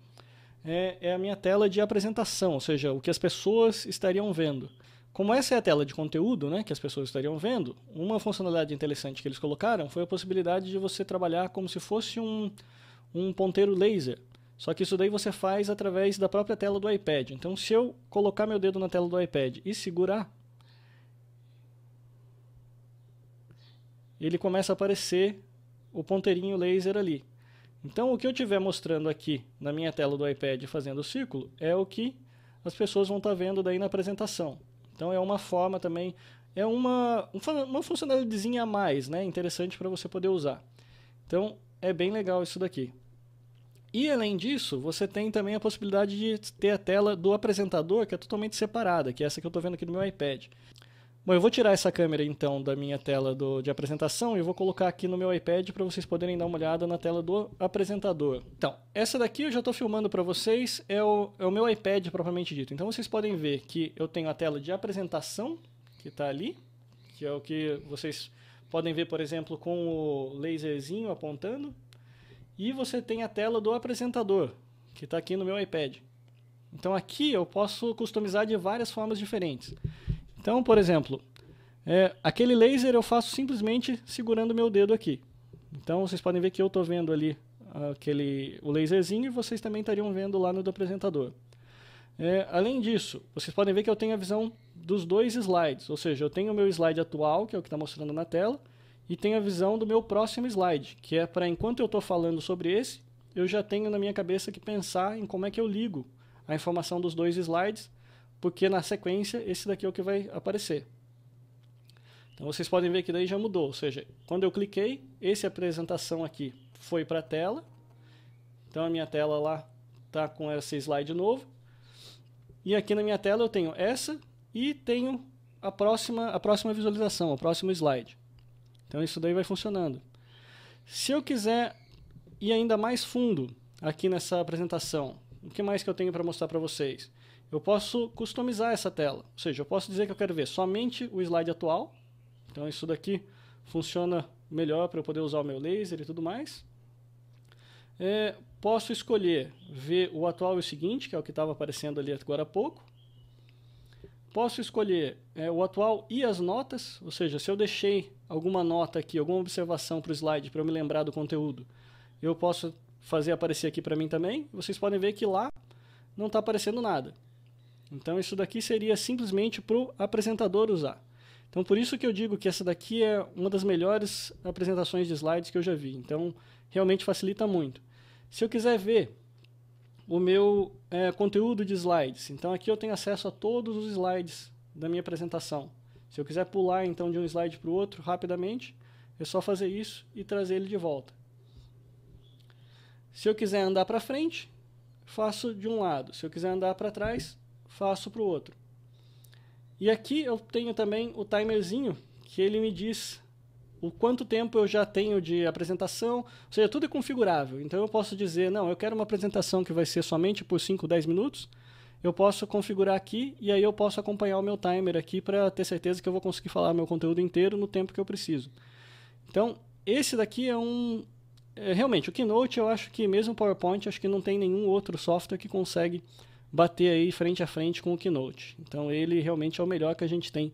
é a minha tela de apresentação, ou seja, o que as pessoas estariam vendo. Como essa é a tela de conteúdo, né, que as pessoas estariam vendo, uma funcionalidade interessante que eles colocaram foi a possibilidade de você trabalhar como se fosse um ponteiro laser. Só que isso daí você faz através da própria tela do iPad. Então se eu colocar meu dedo na tela do iPad e segurar, ele começa a aparecer o ponteirinho laser ali. Então o que eu estiver mostrando aqui na minha tela do iPad fazendo o círculo é o que as pessoas vão estar vendo daí na apresentação. Então é uma forma também é uma funcionalidadezinha a mais, né? Interessante para você poder usar. Então, é bem legal isso daqui. E, além disso, você tem também a possibilidade de ter a tela do apresentador, que é totalmente separada, que é essa que eu estou vendo aqui no meu iPad. Bom, eu vou tirar essa câmera, então, da minha tela de apresentação e eu vou colocar aqui no meu iPad para vocês poderem dar uma olhada na tela do apresentador. Então, essa daqui eu já estou filmando para vocês, é o meu iPad propriamente dito. Então, vocês podem ver que eu tenho a tela de apresentação, que está ali, que é o que vocês podem ver, por exemplo, com o laserzinho apontando. E você tem a tela do apresentador, que está aqui no meu iPad. Então aqui eu posso customizar de várias formas diferentes. Então, por exemplo, aquele laser eu faço simplesmente segurando o meu dedo aqui. Então vocês podem ver que eu estou vendo ali o laserzinho e vocês também estariam vendo lá no do apresentador. Além disso, vocês podem ver que eu tenho a visão dos dois slides, ou seja, eu tenho o meu slide atual, que é o que está mostrando na tela, e tenho a visão do meu próximo slide, que é para enquanto eu estou falando sobre esse, eu já tenho na minha cabeça que pensar em como é que eu ligo a informação dos dois slides, porque na sequência esse daqui é o que vai aparecer. Então vocês podem ver que daí já mudou, ou seja, quando eu cliquei, essa apresentação aqui foi para a tela, então a minha tela lá está com esse slide novo, e aqui na minha tela eu tenho essa e tenho a próxima visualização, o próximo slide. Então isso daí vai funcionando. Se eu quiser ir ainda mais fundo aqui nessa apresentação, o que mais que eu tenho para mostrar para vocês? Eu posso customizar essa tela, ou seja, eu posso dizer que eu quero ver somente o slide atual. Então isso daqui funciona melhor para eu poder usar o meu laser e tudo mais. Posso escolher ver o atual e o seguinte, que é o que estava aparecendo ali agora há pouco. Posso escolher o atual e as notas, ou seja, se eu deixei alguma nota aqui, alguma observação para o slide para eu me lembrar do conteúdo, eu posso fazer aparecer aqui para mim também. Vocês podem ver que lá não está aparecendo nada. Então isso daqui seria simplesmente para o apresentador usar. Então por isso que eu digo que essa daqui é uma das melhores apresentações de slides que eu já vi. Então realmente facilita muito. Se eu quiser ver o meu conteúdo de slides, então aqui eu tenho acesso a todos os slides da minha apresentação. Se eu quiser pular então de um slide para o outro rapidamente, é só fazer isso e trazer ele de volta. Se eu quiser andar para frente, faço de um lado. Se eu quiser andar para trás, faço para o outro. E aqui eu tenho também o timerzinho, que ele me diz o quanto tempo eu já tenho de apresentação, ou seja, tudo é configurável. Então eu posso dizer, não, eu quero uma apresentação que vai ser somente por 5, 10 minutos, eu posso configurar aqui e aí eu posso acompanhar o meu timer aqui para ter certeza que eu vou conseguir falar meu conteúdo inteiro no tempo que eu preciso. Então, esse daqui realmente, o Keynote eu acho que mesmo o PowerPoint, acho que não tem nenhum outro software que consegue bater aí frente a frente com o Keynote. Então ele realmente é o melhor que a gente tem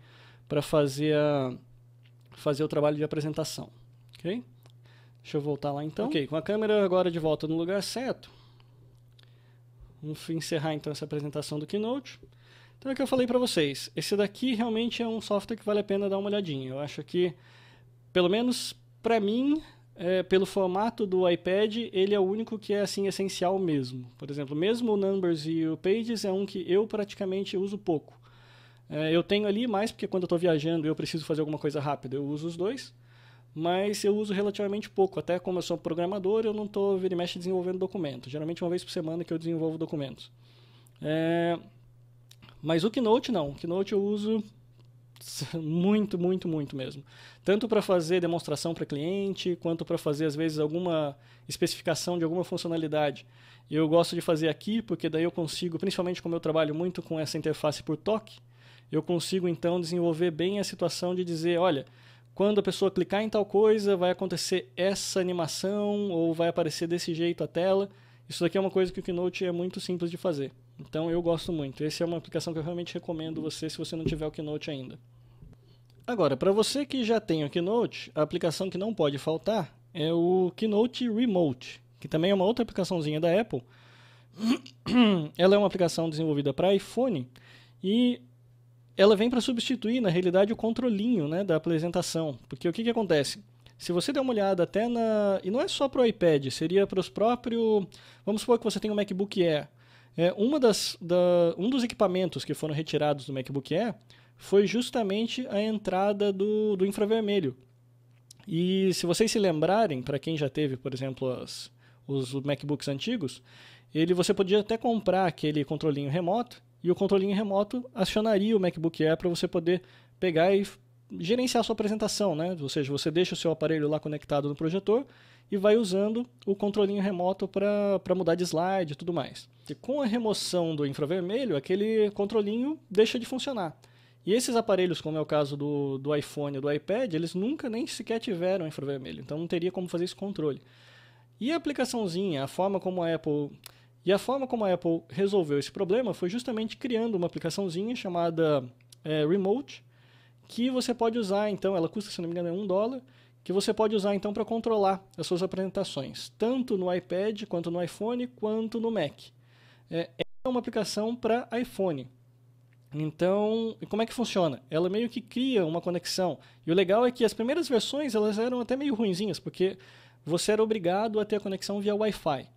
para fazer o trabalho de apresentação. Ok? Deixa eu voltar lá então. Ok, com a câmera agora de volta no lugar certo, vamos encerrar então essa apresentação do Keynote. Então é o que eu falei para vocês. Esse daqui realmente é um software que vale a pena dar uma olhadinha. Eu acho que, pelo menos para mim, pelo formato do iPad, ele é o único que é assim essencial mesmo. Por exemplo, mesmo o Numbers e o Pages é um que eu praticamente uso pouco. Eu tenho ali mais porque quando eu estou viajando eu preciso fazer alguma coisa rápida, eu uso os dois, mas eu uso relativamente pouco. Até como eu sou programador, eu não estou vira e mexe desenvolvendo documentos. Geralmente uma vez por semana que eu desenvolvo documentos. Mas o Keynote não. O Keynote eu uso muito, muito, muito mesmo. Tanto para fazer demonstração para cliente, quanto para fazer, às vezes, alguma especificação de alguma funcionalidade. Eu gosto de fazer aqui, porque daí eu consigo, principalmente como eu trabalho muito com essa interface por toque, eu consigo, então, desenvolver bem a situação de dizer, olha, quando a pessoa clicar em tal coisa, vai acontecer essa animação, ou vai aparecer desse jeito a tela. Isso daqui é uma coisa que o Keynote é muito simples de fazer. Então eu gosto muito. Essa é uma aplicação que eu realmente recomendo você se você não tiver o Keynote ainda. Agora, para você que já tem o Keynote, a aplicação que não pode faltar é o Keynote Remote, que também é uma outra aplicaçãozinha da Apple. Ela é uma aplicação desenvolvida para iPhone e ela vem para substituir, na realidade, o controlinho, né, da apresentação. Porque o que acontece? Se você der uma olhada até e não é só para o iPad, seria para os próprios... Vamos supor que você tem um MacBook Air. Um dos equipamentos que foram retirados do MacBook Air foi justamente a entrada do infravermelho. E se vocês se lembrarem, para quem já teve, por exemplo, os MacBooks antigos, você podia até comprar aquele controlinho remoto, e o controlinho remoto acionaria o MacBook Air para você poder pegar e gerenciar a sua apresentação, né? Ou seja, você deixa o seu aparelho lá conectado no projetor e vai usando o controlinho remoto para mudar de slide e tudo mais. E com a remoção do infravermelho, aquele controlinho deixa de funcionar. E esses aparelhos, como é o caso do iPhone e do iPad, eles nunca nem sequer tiveram infravermelho, então não teria como fazer esse controle. E a aplicaçãozinha, a forma como a Apple resolveu esse problema foi justamente criando uma aplicaçãozinha chamada Remote, que você pode usar, então, ela custa, se não me engano, $1, que você pode usar, então, para controlar as suas apresentações, tanto no iPad, quanto no iPhone, quanto no Mac. É uma aplicação para iPhone. Então, como é que funciona? Ela meio que cria uma conexão. E o legal é que as primeiras versões, elas eram até meio ruinzinhas, porque você era obrigado a ter a conexão via Wi-Fi.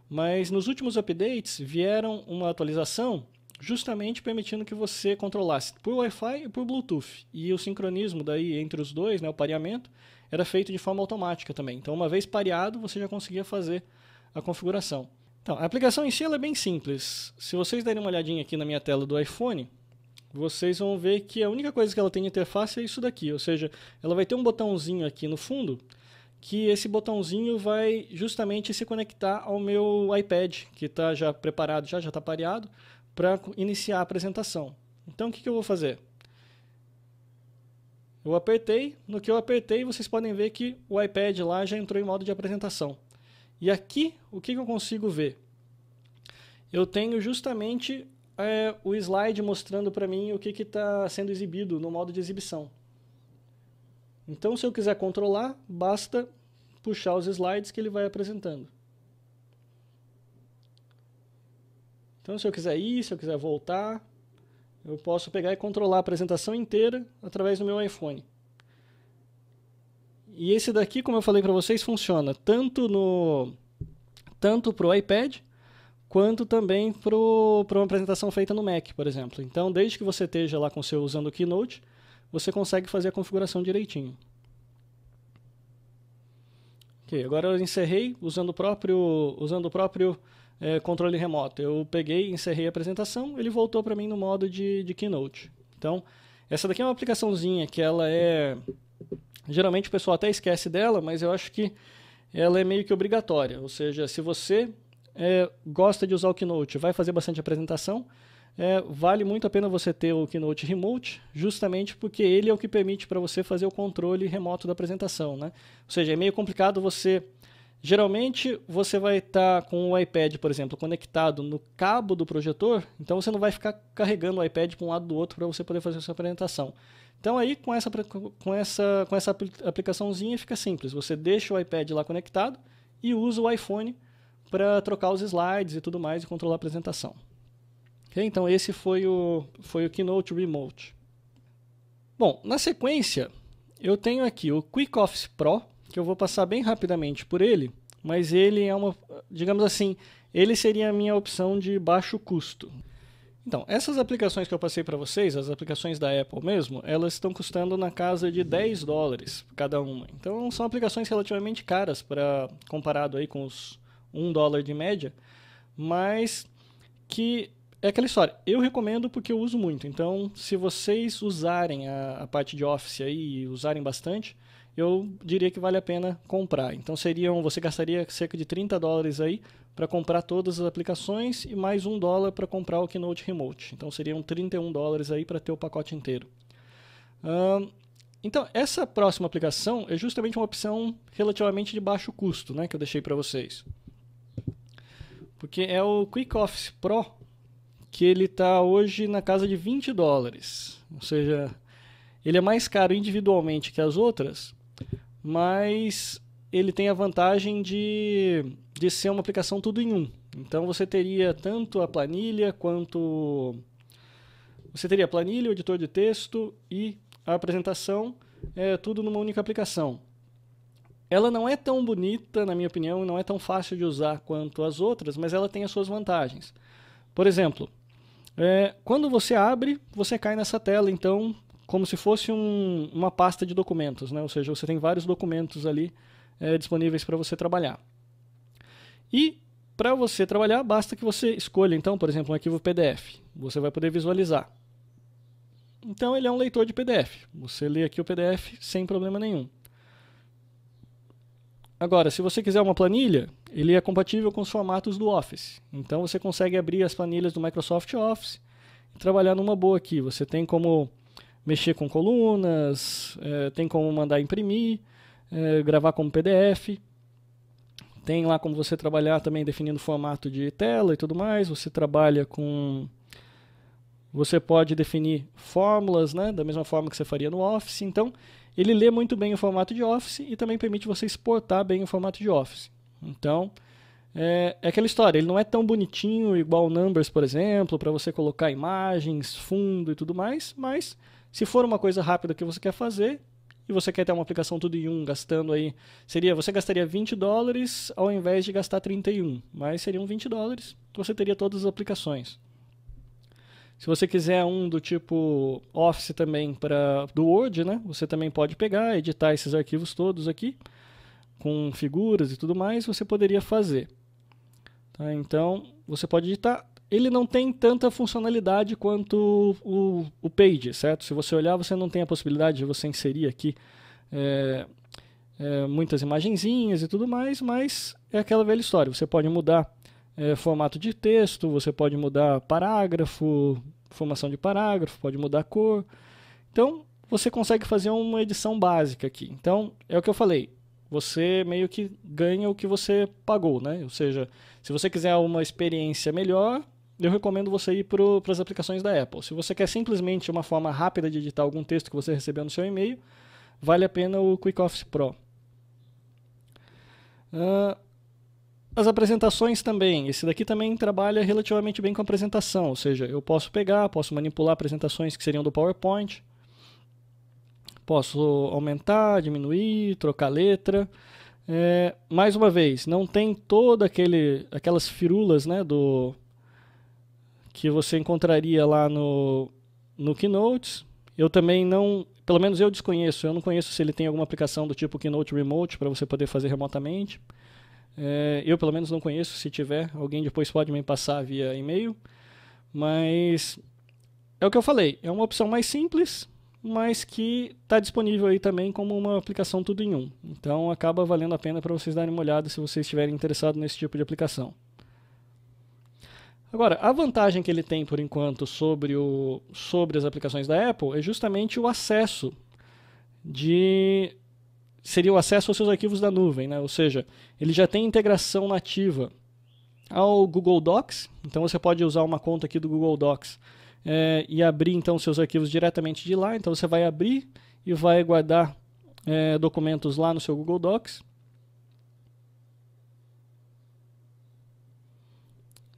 Mas nos últimos updates, vieram uma atualização justamente permitindo que você controlasse por Wi-Fi e por Bluetooth. E o sincronismo daí entre os dois, né, o pareamento, era feito de forma automática também. Então, uma vez pareado, você já conseguia fazer a configuração. Então, a aplicação em si ela é bem simples. Se vocês derem uma olhadinha aqui na minha tela do iPhone, vocês vão ver que a única coisa que ela tem de interface é isso daqui. Ou seja, ela vai ter um botãozinho aqui no fundo, que esse botãozinho vai justamente se conectar ao meu iPad, que está já preparado, já está pareado, para iniciar a apresentação. Então, o que eu vou fazer? Eu apertei, no que eu apertei, vocês podem ver que o iPad lá já entrou em modo de apresentação. E aqui, o que eu consigo ver? Eu tenho justamente o slide mostrando para mim o que está sendo exibido no modo de exibição. Então, se eu quiser controlar, basta puxar os slides que ele vai apresentando. Então, se eu quiser ir, se eu quiser voltar, eu posso pegar e controlar a apresentação inteira através do meu iPhone. E esse daqui, como eu falei para vocês, funciona tanto para o iPad, quanto também para uma apresentação feita no Mac, por exemplo. Então, desde que você esteja lá usando o Keynote, você consegue fazer a configuração direitinho. Ok, agora eu encerrei usando o próprio controle remoto. Eu peguei, encerrei a apresentação, ele voltou para mim no modo de Keynote. Então, essa daqui é uma aplicaçãozinha que ela geralmente o pessoal até esquece dela, mas eu acho que ela é meio que obrigatória. Ou seja, se você gosta de usar o Keynote, vai fazer bastante apresentação, vale muito a pena você ter o Keynote Remote, justamente porque ele é o que permite para você fazer o controle remoto da apresentação, né? Ou seja, é meio complicado geralmente você vai estar com o iPad, por exemplo, conectado no cabo do projetor, então você não vai ficar carregando o iPad para um lado do outro para você poder fazer a sua apresentação. Então aí com essa aplicaçãozinha fica simples, você deixa o iPad lá conectado e usa o iPhone para trocar os slides e tudo mais e controlar a apresentação. Okay? Então esse foi o Keynote Remote. Bom, na sequência eu tenho aqui o QuickOffice Pro, que eu vou passar bem rapidamente por ele, mas ele é digamos assim, ele seria a minha opção de baixo custo. Então, essas aplicações que eu passei para vocês, as aplicações da Apple mesmo, elas estão custando na casa de $10 cada uma. Então, são aplicações relativamente caras comparado aí com os $1 de média, mas que é aquela história. Eu recomendo porque eu uso muito. Então, se vocês usarem a parte de Office aí e usarem bastante, eu diria que vale a pena comprar. Então você gastaria cerca de $30 aí para comprar todas as aplicações e mais $1 para comprar o Keynote Remote. Então seriam $31 aí para ter o pacote inteiro. Então essa próxima aplicação é justamente uma opção relativamente de baixo custo, né, que eu deixei para vocês. Porque é o QuickOffice Pro, que ele está hoje na casa de $20. Ou seja, ele é mais caro individualmente que as outras, mas ele tem a vantagem de ser uma aplicação tudo em um. Então você teria tanto a planilha quanto... Você teria a planilha, o editor de texto e a apresentação, tudo numa única aplicação. Ela não é tão bonita, na minha opinião, não é tão fácil de usar quanto as outras, mas ela tem as suas vantagens. Por exemplo, quando você abre, você cai nessa tela, então, como se fosse uma pasta de documentos, né? Ou seja, você tem vários documentos ali disponíveis para você trabalhar. E para você trabalhar, basta que você escolha, então, por exemplo, um arquivo PDF. Você vai poder visualizar. Então, ele é um leitor de PDF. Você lê aqui o PDF sem problema nenhum. Agora, se você quiser uma planilha, ele é compatível com os formatos do Office. Então, você consegue abrir as planilhas do Microsoft Office e trabalhar numa boa aqui. Você tem como mexer com colunas, tem como mandar imprimir, gravar como PDF. Tem lá como você trabalhar também definindo formato de tela e tudo mais. Você trabalha com... Você pode definir fórmulas, né, da mesma forma que você faria no Office. Então, ele lê muito bem o formato de Office e também permite você exportar bem o formato de Office. Então, é aquela história. Ele não é tão bonitinho igual o Numbers, por exemplo, para você colocar imagens, fundo e tudo mais. Mas, se for uma coisa rápida que você quer fazer e você quer ter uma aplicação tudo em um, gastando aí... Você gastaria $20 ao invés de gastar 31. Mas seriam $20 que você teria todas as aplicações. Se você quiser um do tipo Office também do Word, né? Você também pode pegar, editar esses arquivos todos aqui, com figuras e tudo mais, você poderia fazer. Tá? Então, você pode editar. Ele não tem tanta funcionalidade quanto o Page, certo? Se você olhar, você não tem a possibilidade de você inserir aqui muitas imagenzinhas e tudo mais, mas é aquela velha história. Você pode mudar formato de texto, você pode mudar parágrafo, formação de parágrafo, pode mudar a cor. Então, você consegue fazer uma edição básica aqui. Então, é o que eu falei, você meio que ganha o que você pagou, né? Ou seja, se você quiser uma experiência melhor, eu recomendo você ir para as aplicações da Apple. Se você quer simplesmente uma forma rápida de editar algum texto que você recebeu no seu e-mail, vale a pena o Quick Office Pro. As apresentações também. Esse daqui também trabalha relativamente bem com a apresentação. Ou seja, eu posso manipular apresentações que seriam do PowerPoint. Posso aumentar, diminuir, trocar letra. Mais uma vez, não tem todas aquelas firulas, né, que você encontraria lá no Keynote. Eu também não... Pelo menos eu desconheço. Eu não conheço se ele tem alguma aplicação do tipo Keynote Remote para você poder fazer remotamente. Eu pelo menos não conheço. Se tiver, alguém depois pode me passar via e-mail. Mas é o que eu falei. É uma opção mais simples, mas que está disponível aí também como uma aplicação tudo em um. Então acaba valendo a pena para vocês darem uma olhada se vocês estiverem interessados nesse tipo de aplicação. Agora, a vantagem que ele tem por enquanto sobre as aplicações da Apple é justamente o acesso seria o acesso aos seus arquivos da nuvem, né? Ou seja, ele já tem integração nativa ao Google Docs, então você pode usar uma conta aqui do Google Docs e abrir então seus arquivos diretamente de lá. Então você vai abrir e vai guardar documentos lá no seu Google Docs.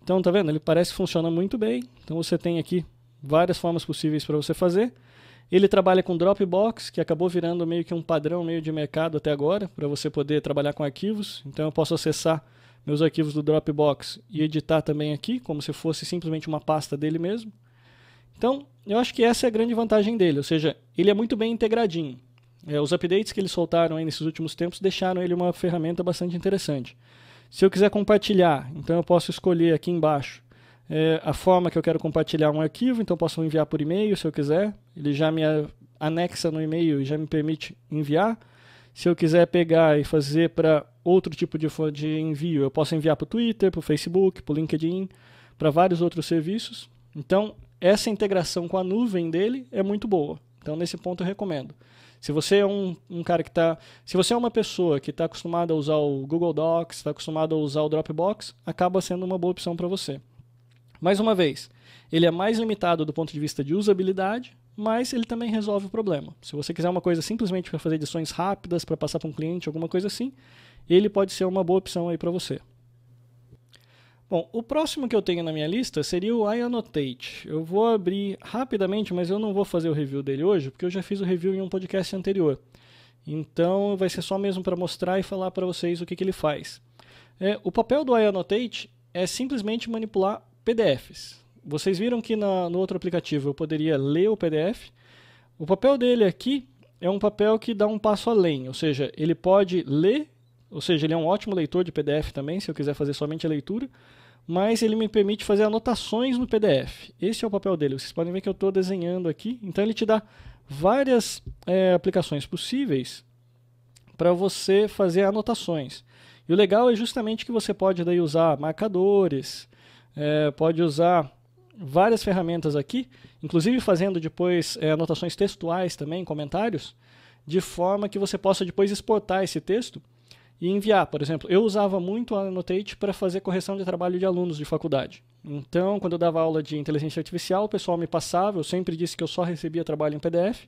Então, tá vendo? Ele parece que funciona muito bem. Então você tem aqui várias formas possíveis para você fazer. Ele trabalha com Dropbox, que acabou virando meio que um padrão meio de mercado até agora, para você poder trabalhar com arquivos. Então eu posso acessar meus arquivos do Dropbox e editar também aqui, como se fosse simplesmente uma pasta dele mesmo. Então, eu acho que essa é a grande vantagem dele, ou seja, ele é muito bem integradinho. Os updates que eles soltaram aí nesses últimos tempos deixaram ele uma ferramenta bastante interessante. Se eu quiser compartilhar, então eu posso escolher aqui embaixo a forma que eu quero compartilhar um arquivo, então eu posso enviar por e-mail se eu quiser, ele já me anexa no e-mail e já me permite enviar. Se eu quiser pegar e fazer para outro tipo de envio, eu posso enviar para o Twitter, para o Facebook, para o LinkedIn, para vários outros serviços. Então, essa integração com a nuvem dele é muito boa. Então, nesse ponto eu recomendo. Se você é se você é uma pessoa que está acostumada a usar o Google Docs, está acostumada a usar o Dropbox, acaba sendo uma boa opção para você. Mais uma vez, ele é mais limitado do ponto de vista de usabilidade, mas ele também resolve o problema. Se você quiser uma coisa simplesmente para fazer edições rápidas, para passar para um cliente, alguma coisa assim, ele pode ser uma boa opção aí para você. Bom, o próximo que eu tenho na minha lista seria o iAnnotate. Eu vou abrir rapidamente, mas eu não vou fazer o review dele hoje, porque eu já fiz o review em um podcast anterior. Então vai ser só mesmo para mostrar e falar para vocês o que ele faz. O papel do iAnnotate é simplesmente manipular PDFs. Vocês viram que no outro aplicativo eu poderia ler o PDF. O papel dele aqui é um papel que dá um passo além, ou seja, ele pode ler, ou seja, ele é um ótimo leitor de PDF também, se eu quiser fazer somente a leitura, mas ele me permite fazer anotações no PDF. Esse é o papel dele. Vocês podem ver que eu estou desenhando aqui, então ele te dá várias aplicações possíveis para você fazer anotações. E o legal é justamente que você pode daí usar marcadores, pode usar várias ferramentas aqui, inclusive fazendo depois anotações textuais também, comentários, de forma que você possa depois exportar esse texto e enviar. Por exemplo, eu usava muito a Annotate para fazer correção de trabalho de alunos de faculdade. Então, quando eu dava aula de inteligência artificial, o pessoal me passava, eu sempre disse que eu só recebia trabalho em PDF,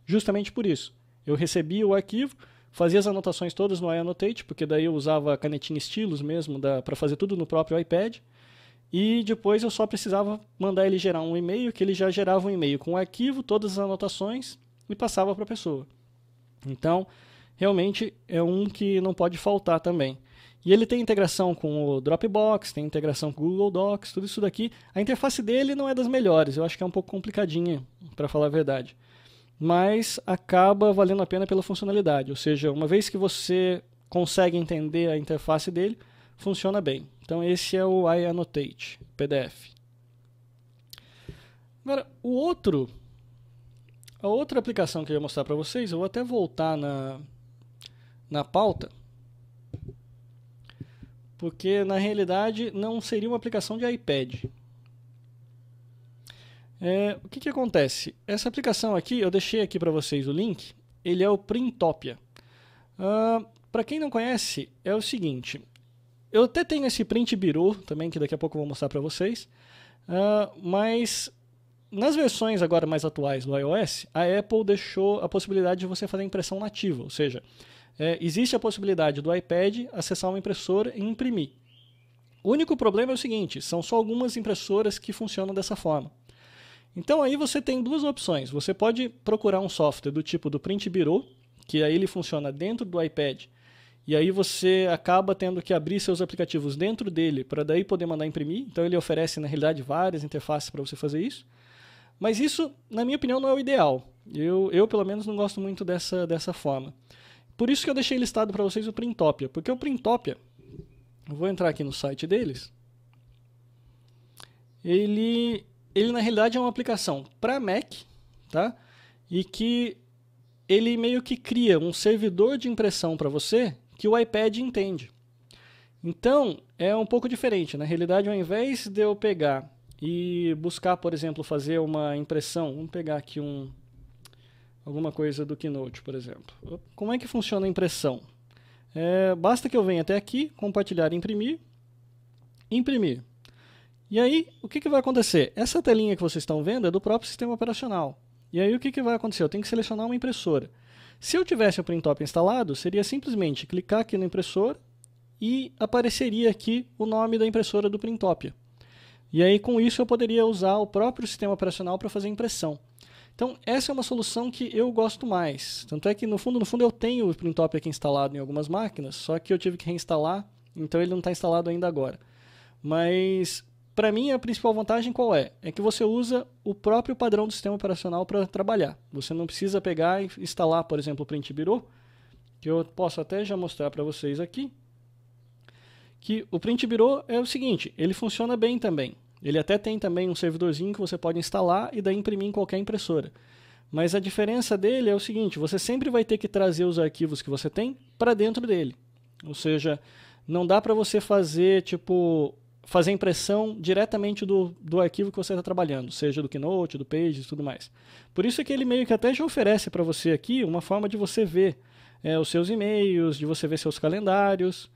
justamente por isso. Eu recebia o arquivo, fazia as anotações todas no iAnnotate, porque daí eu usava a canetinha estilos mesmo para fazer tudo no próprio iPad. E depois eu só precisava mandar ele gerar um e-mail, que ele já gerava um e-mail com o arquivo, todas as anotações e passava para a pessoa. Então, realmente é um que não pode faltar também. E ele tem integração com o Dropbox, tem integração com o Google Docs, tudo isso daqui. A interface dele não é das melhores, eu acho que é um pouco complicadinha, para falar a verdade. Mas acaba valendo a pena pela funcionalidade, ou seja, uma vez que você consegue entender a interface dele, funciona bem. Então esse é o iAnnotate, PDF. Agora, a outra aplicação que eu ia mostrar para vocês, eu vou até voltar na pauta, porque na realidade não seria uma aplicação de iPad. O que acontece? Essa aplicação aqui, eu deixei aqui para vocês o link, ele é o Printopia. Para quem não conhece, é o seguinte, eu até tenho esse Print Bureau também, que daqui a pouco eu vou mostrar para vocês, mas nas versões agora mais atuais do iOS, a Apple deixou a possibilidade de você fazer impressão nativa, ou seja, existe a possibilidade do iPad acessar uma impressora e imprimir. O único problema é o seguinte, são só algumas impressoras que funcionam dessa forma. Então aí você tem duas opções. Você pode procurar um software do tipo do Print Bureau, que aí ele funciona dentro do iPad, e aí você acaba tendo que abrir seus aplicativos dentro dele para daí poder mandar imprimir. Então ele oferece na realidade várias interfaces para você fazer isso. Mas isso, na minha opinião, não é o ideal. Eu pelo menos não gosto muito dessa forma. Por isso que eu deixei listado para vocês o Printopia, porque o Printopia, eu vou entrar aqui no site deles, ele na realidade é uma aplicação para Mac, tá? E que ele meio que cria um servidor de impressão para você que o iPad entende. Então, é um pouco diferente. Na realidade, ao invés de eu pegar e buscar, por exemplo, fazer uma impressão, vamos pegar aqui alguma coisa do Keynote, por exemplo. Como é que funciona a impressão? Basta que eu venha até aqui, compartilhar e imprimir. E aí, o que vai acontecer? Essa telinha que vocês estão vendo é do próprio sistema operacional. E aí, o que vai acontecer? Eu tenho que selecionar uma impressora. Se eu tivesse o Printopia instalado, seria simplesmente clicar aqui na impressora e apareceria aqui o nome da impressora do Printopia. E aí, com isso, eu poderia usar o próprio sistema operacional para fazer impressão. Então, essa é uma solução que eu gosto mais. Tanto é que, no fundo, eu tenho o Printopia aqui instalado em algumas máquinas, só que eu tive que reinstalar, então ele não está instalado ainda agora. Mas, para mim, a principal vantagem qual é? É que você usa o próprio padrão do sistema operacional para trabalhar. Você não precisa pegar e instalar, por exemplo, o Print Bureau, que eu posso até já mostrar para vocês aqui, que o Print Bureau é o seguinte, ele funciona bem também. Ele até tem também um servidorzinho que você pode instalar e daí imprimir em qualquer impressora. Mas a diferença dele é o seguinte, você sempre vai ter que trazer os arquivos que você tem para dentro dele. Ou seja, não dá para você fazer impressão diretamente do arquivo que você está trabalhando, seja do Keynote, do Pages e tudo mais. Por isso é que ele meio que até já oferece para você aqui uma forma de você ver os seus e-mails, de você ver seus calendários,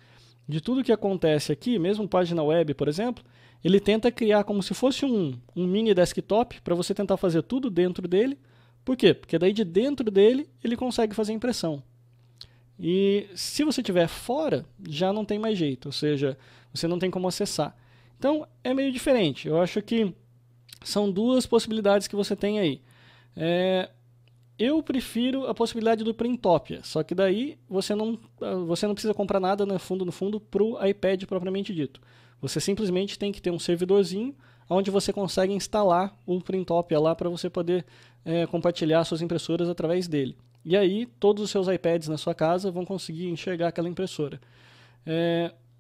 de tudo que acontece aqui, mesmo página web, por exemplo, ele tenta criar como se fosse um mini desktop para você tentar fazer tudo dentro dele. Por quê? Porque daí de dentro dele ele consegue fazer impressão. E se você estiver fora, já não tem mais jeito, ou seja, você não tem como acessar. Então é meio diferente. Eu acho que são duas possibilidades que você tem aí. Eu prefiro a possibilidade do Printopia, só que daí você não precisa comprar nada no fundo para o iPad propriamente dito. Você simplesmente tem que ter um servidorzinho onde você consegue instalar o Printopia lá para você poder compartilhar suas impressoras através dele. E aí todos os seus iPads na sua casa vão conseguir enxergar aquela impressora.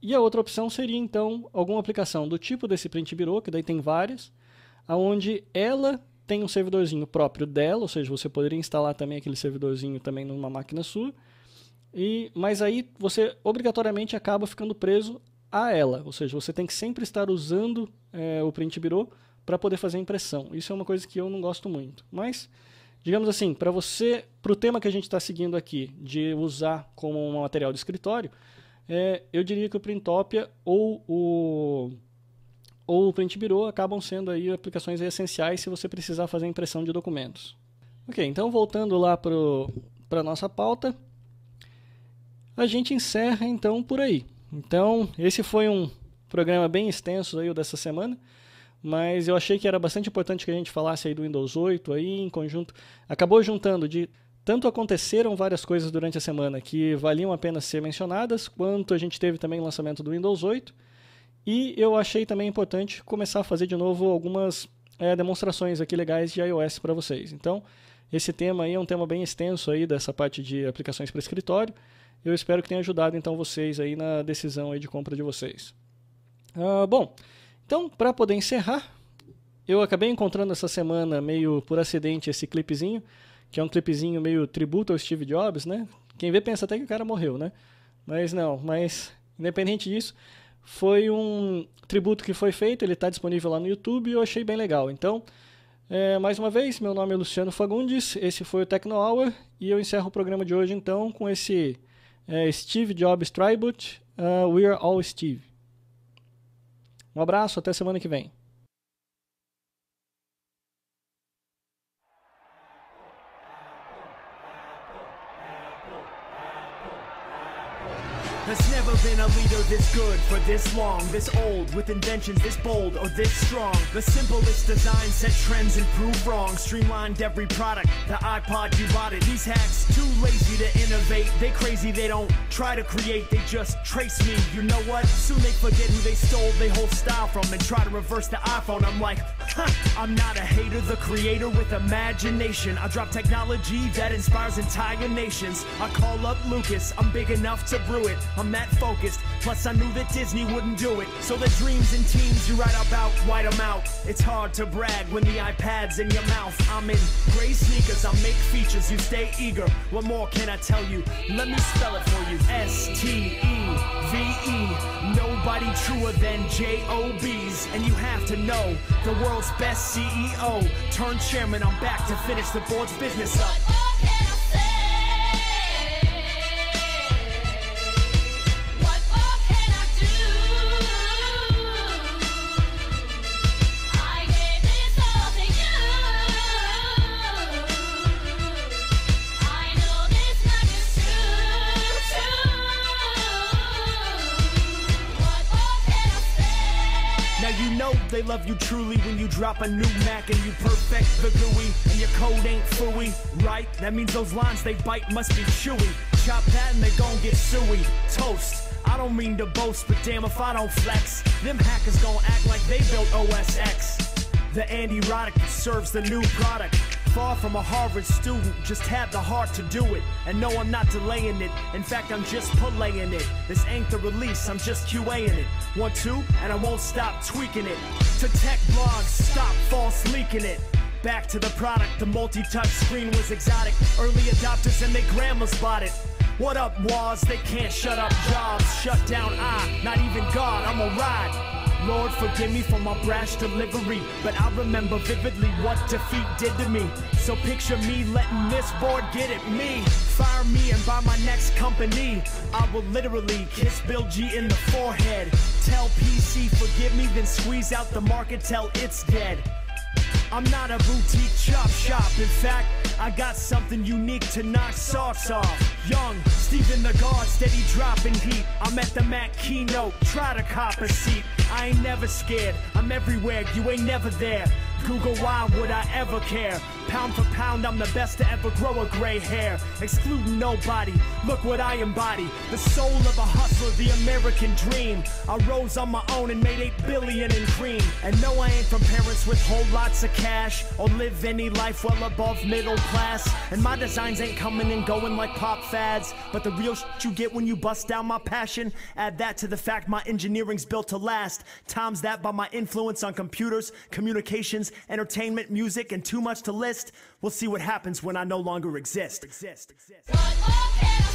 E a outra opção seria então alguma aplicação do tipo desse Print Bureau, que daí tem várias, onde ela tem um servidorzinho próprio dela, ou seja, você poderia instalar também aquele servidorzinho também numa máquina sua, mas aí você obrigatoriamente acaba ficando preso a ela, ou seja, você tem que sempre estar usando o Print Bureau para poder fazer a impressão. Isso é uma coisa que eu não gosto muito, mas digamos assim, para o tema que a gente está seguindo aqui, de usar como um material de escritório, eu diria que o Printopia ou o Print Bureau acabam sendo aí aplicações essenciais se você precisar fazer impressão de documentos. Ok, então voltando lá para a nossa pauta, a gente encerra então por aí. Então esse foi um programa bem extenso aí dessa semana, mas eu achei que era bastante importante que a gente falasse aí do Windows 8 aí em conjunto. Acabou juntando tanto aconteceram várias coisas durante a semana que valiam a pena ser mencionadas, quanto a gente teve também o lançamento do Windows 8. E eu achei também importante começar a fazer de novo algumas demonstrações aqui legais de iOS para vocês. Então, esse tema aí é um tema bem extenso aí dessa parte de aplicações para escritório. Eu espero que tenha ajudado então vocês aí na decisão aí de compra de vocês. Bom, então para poder encerrar, eu acabei encontrando essa semana meio por acidente esse clipezinho, que é um clipezinho meio tributo ao Steve Jobs, né? Quem vê pensa até que o cara morreu, né? Mas não, independente disso, foi um tributo que foi feito, ele está disponível lá no YouTube e eu achei bem legal. Então, mais uma vez, meu nome é Luciano Fagundes, esse foi o Techno Hour e eu encerro o programa de hoje então com esse Steve Jobs Tribute, We're All Steve. Um abraço, até semana que vem. There's never been a leader this good for this long, this old, with inventions this bold or this strong. The simplest design set trends and prove wrong. Streamlined every product, the iPod you bought it. These hacks too lazy to innovate. They crazy, they don't try to create, they just trace me. You know what? Soon they forget who they stole their whole style from and try to reverse the iPhone. I'm like, I'm not a hater, the creator with imagination. I drop technology that inspires entire nations. I call up Lucas, I'm big enough to brew it. I'm that focused, plus I knew that Disney wouldn't do it. So the dreams and teams you write about, white them out. It's hard to brag when the iPad's in your mouth. I'm in gray sneakers, I make features, you stay eager. What more can I tell you? Let me spell it for you. S-T-E-V-E. Nobody truer than J-O-B's. And you have to know, the world's best CEO turned chairman, I'm back to finish the board's business up. They love you truly when you drop a new Mac and you perfect the GUI and your code ain't fooey, right? That means those lines they bite must be chewy. Chop that and they gon' get suey. Toast. I don't mean to boast, but damn if I don't flex. Them hackers gon' act like they built OS X. The Andy Roddick that serves the new product. Far from a Harvard student, just had the heart to do it. And no, I'm not delaying it. In fact, I'm just pulling it. This ain't the release, I'm just QAing it. 1, 2, and I won't stop tweaking it. To tech blogs, stop false leaking it. Back to the product, the multi-touch screen was exotic. Early adopters and their grandmas bought it. What up, Woz? They can't shut up Jobs. Shut down not even God, I'm a ride. Lord, forgive me for my brash delivery, but I remember vividly what defeat did to me. So picture me letting this board get at me. Fire me and buy my next company. I will literally kiss Bill G in the forehead. Tell PC forgive me, then squeeze out the market till it's dead. I'm not a boutique chop shop. In fact, I got something unique to knock socks off. Young, Stephen the God, steady dropping heat. I'm at the Mac keynote, try to cop a seat. I ain't never scared, I'm everywhere, you ain't never there. Google why would I ever care? Pound for pound, I'm the best to ever grow a gray hair. Excluding nobody, look what I embody. The soul of a hustler, the American dream. I rose on my own and made 8 billion in cream. And no, I ain't from parents with whole lots of cash, or live any life well above middle class. And my designs ain't coming and going like pop fads, but the real shit you get when you bust down my passion. Add that to the fact my engineering's built to last. Times that by my influence on computers, communications, entertainment, music, and too much to list. We'll see what happens when I no longer exist. What more can I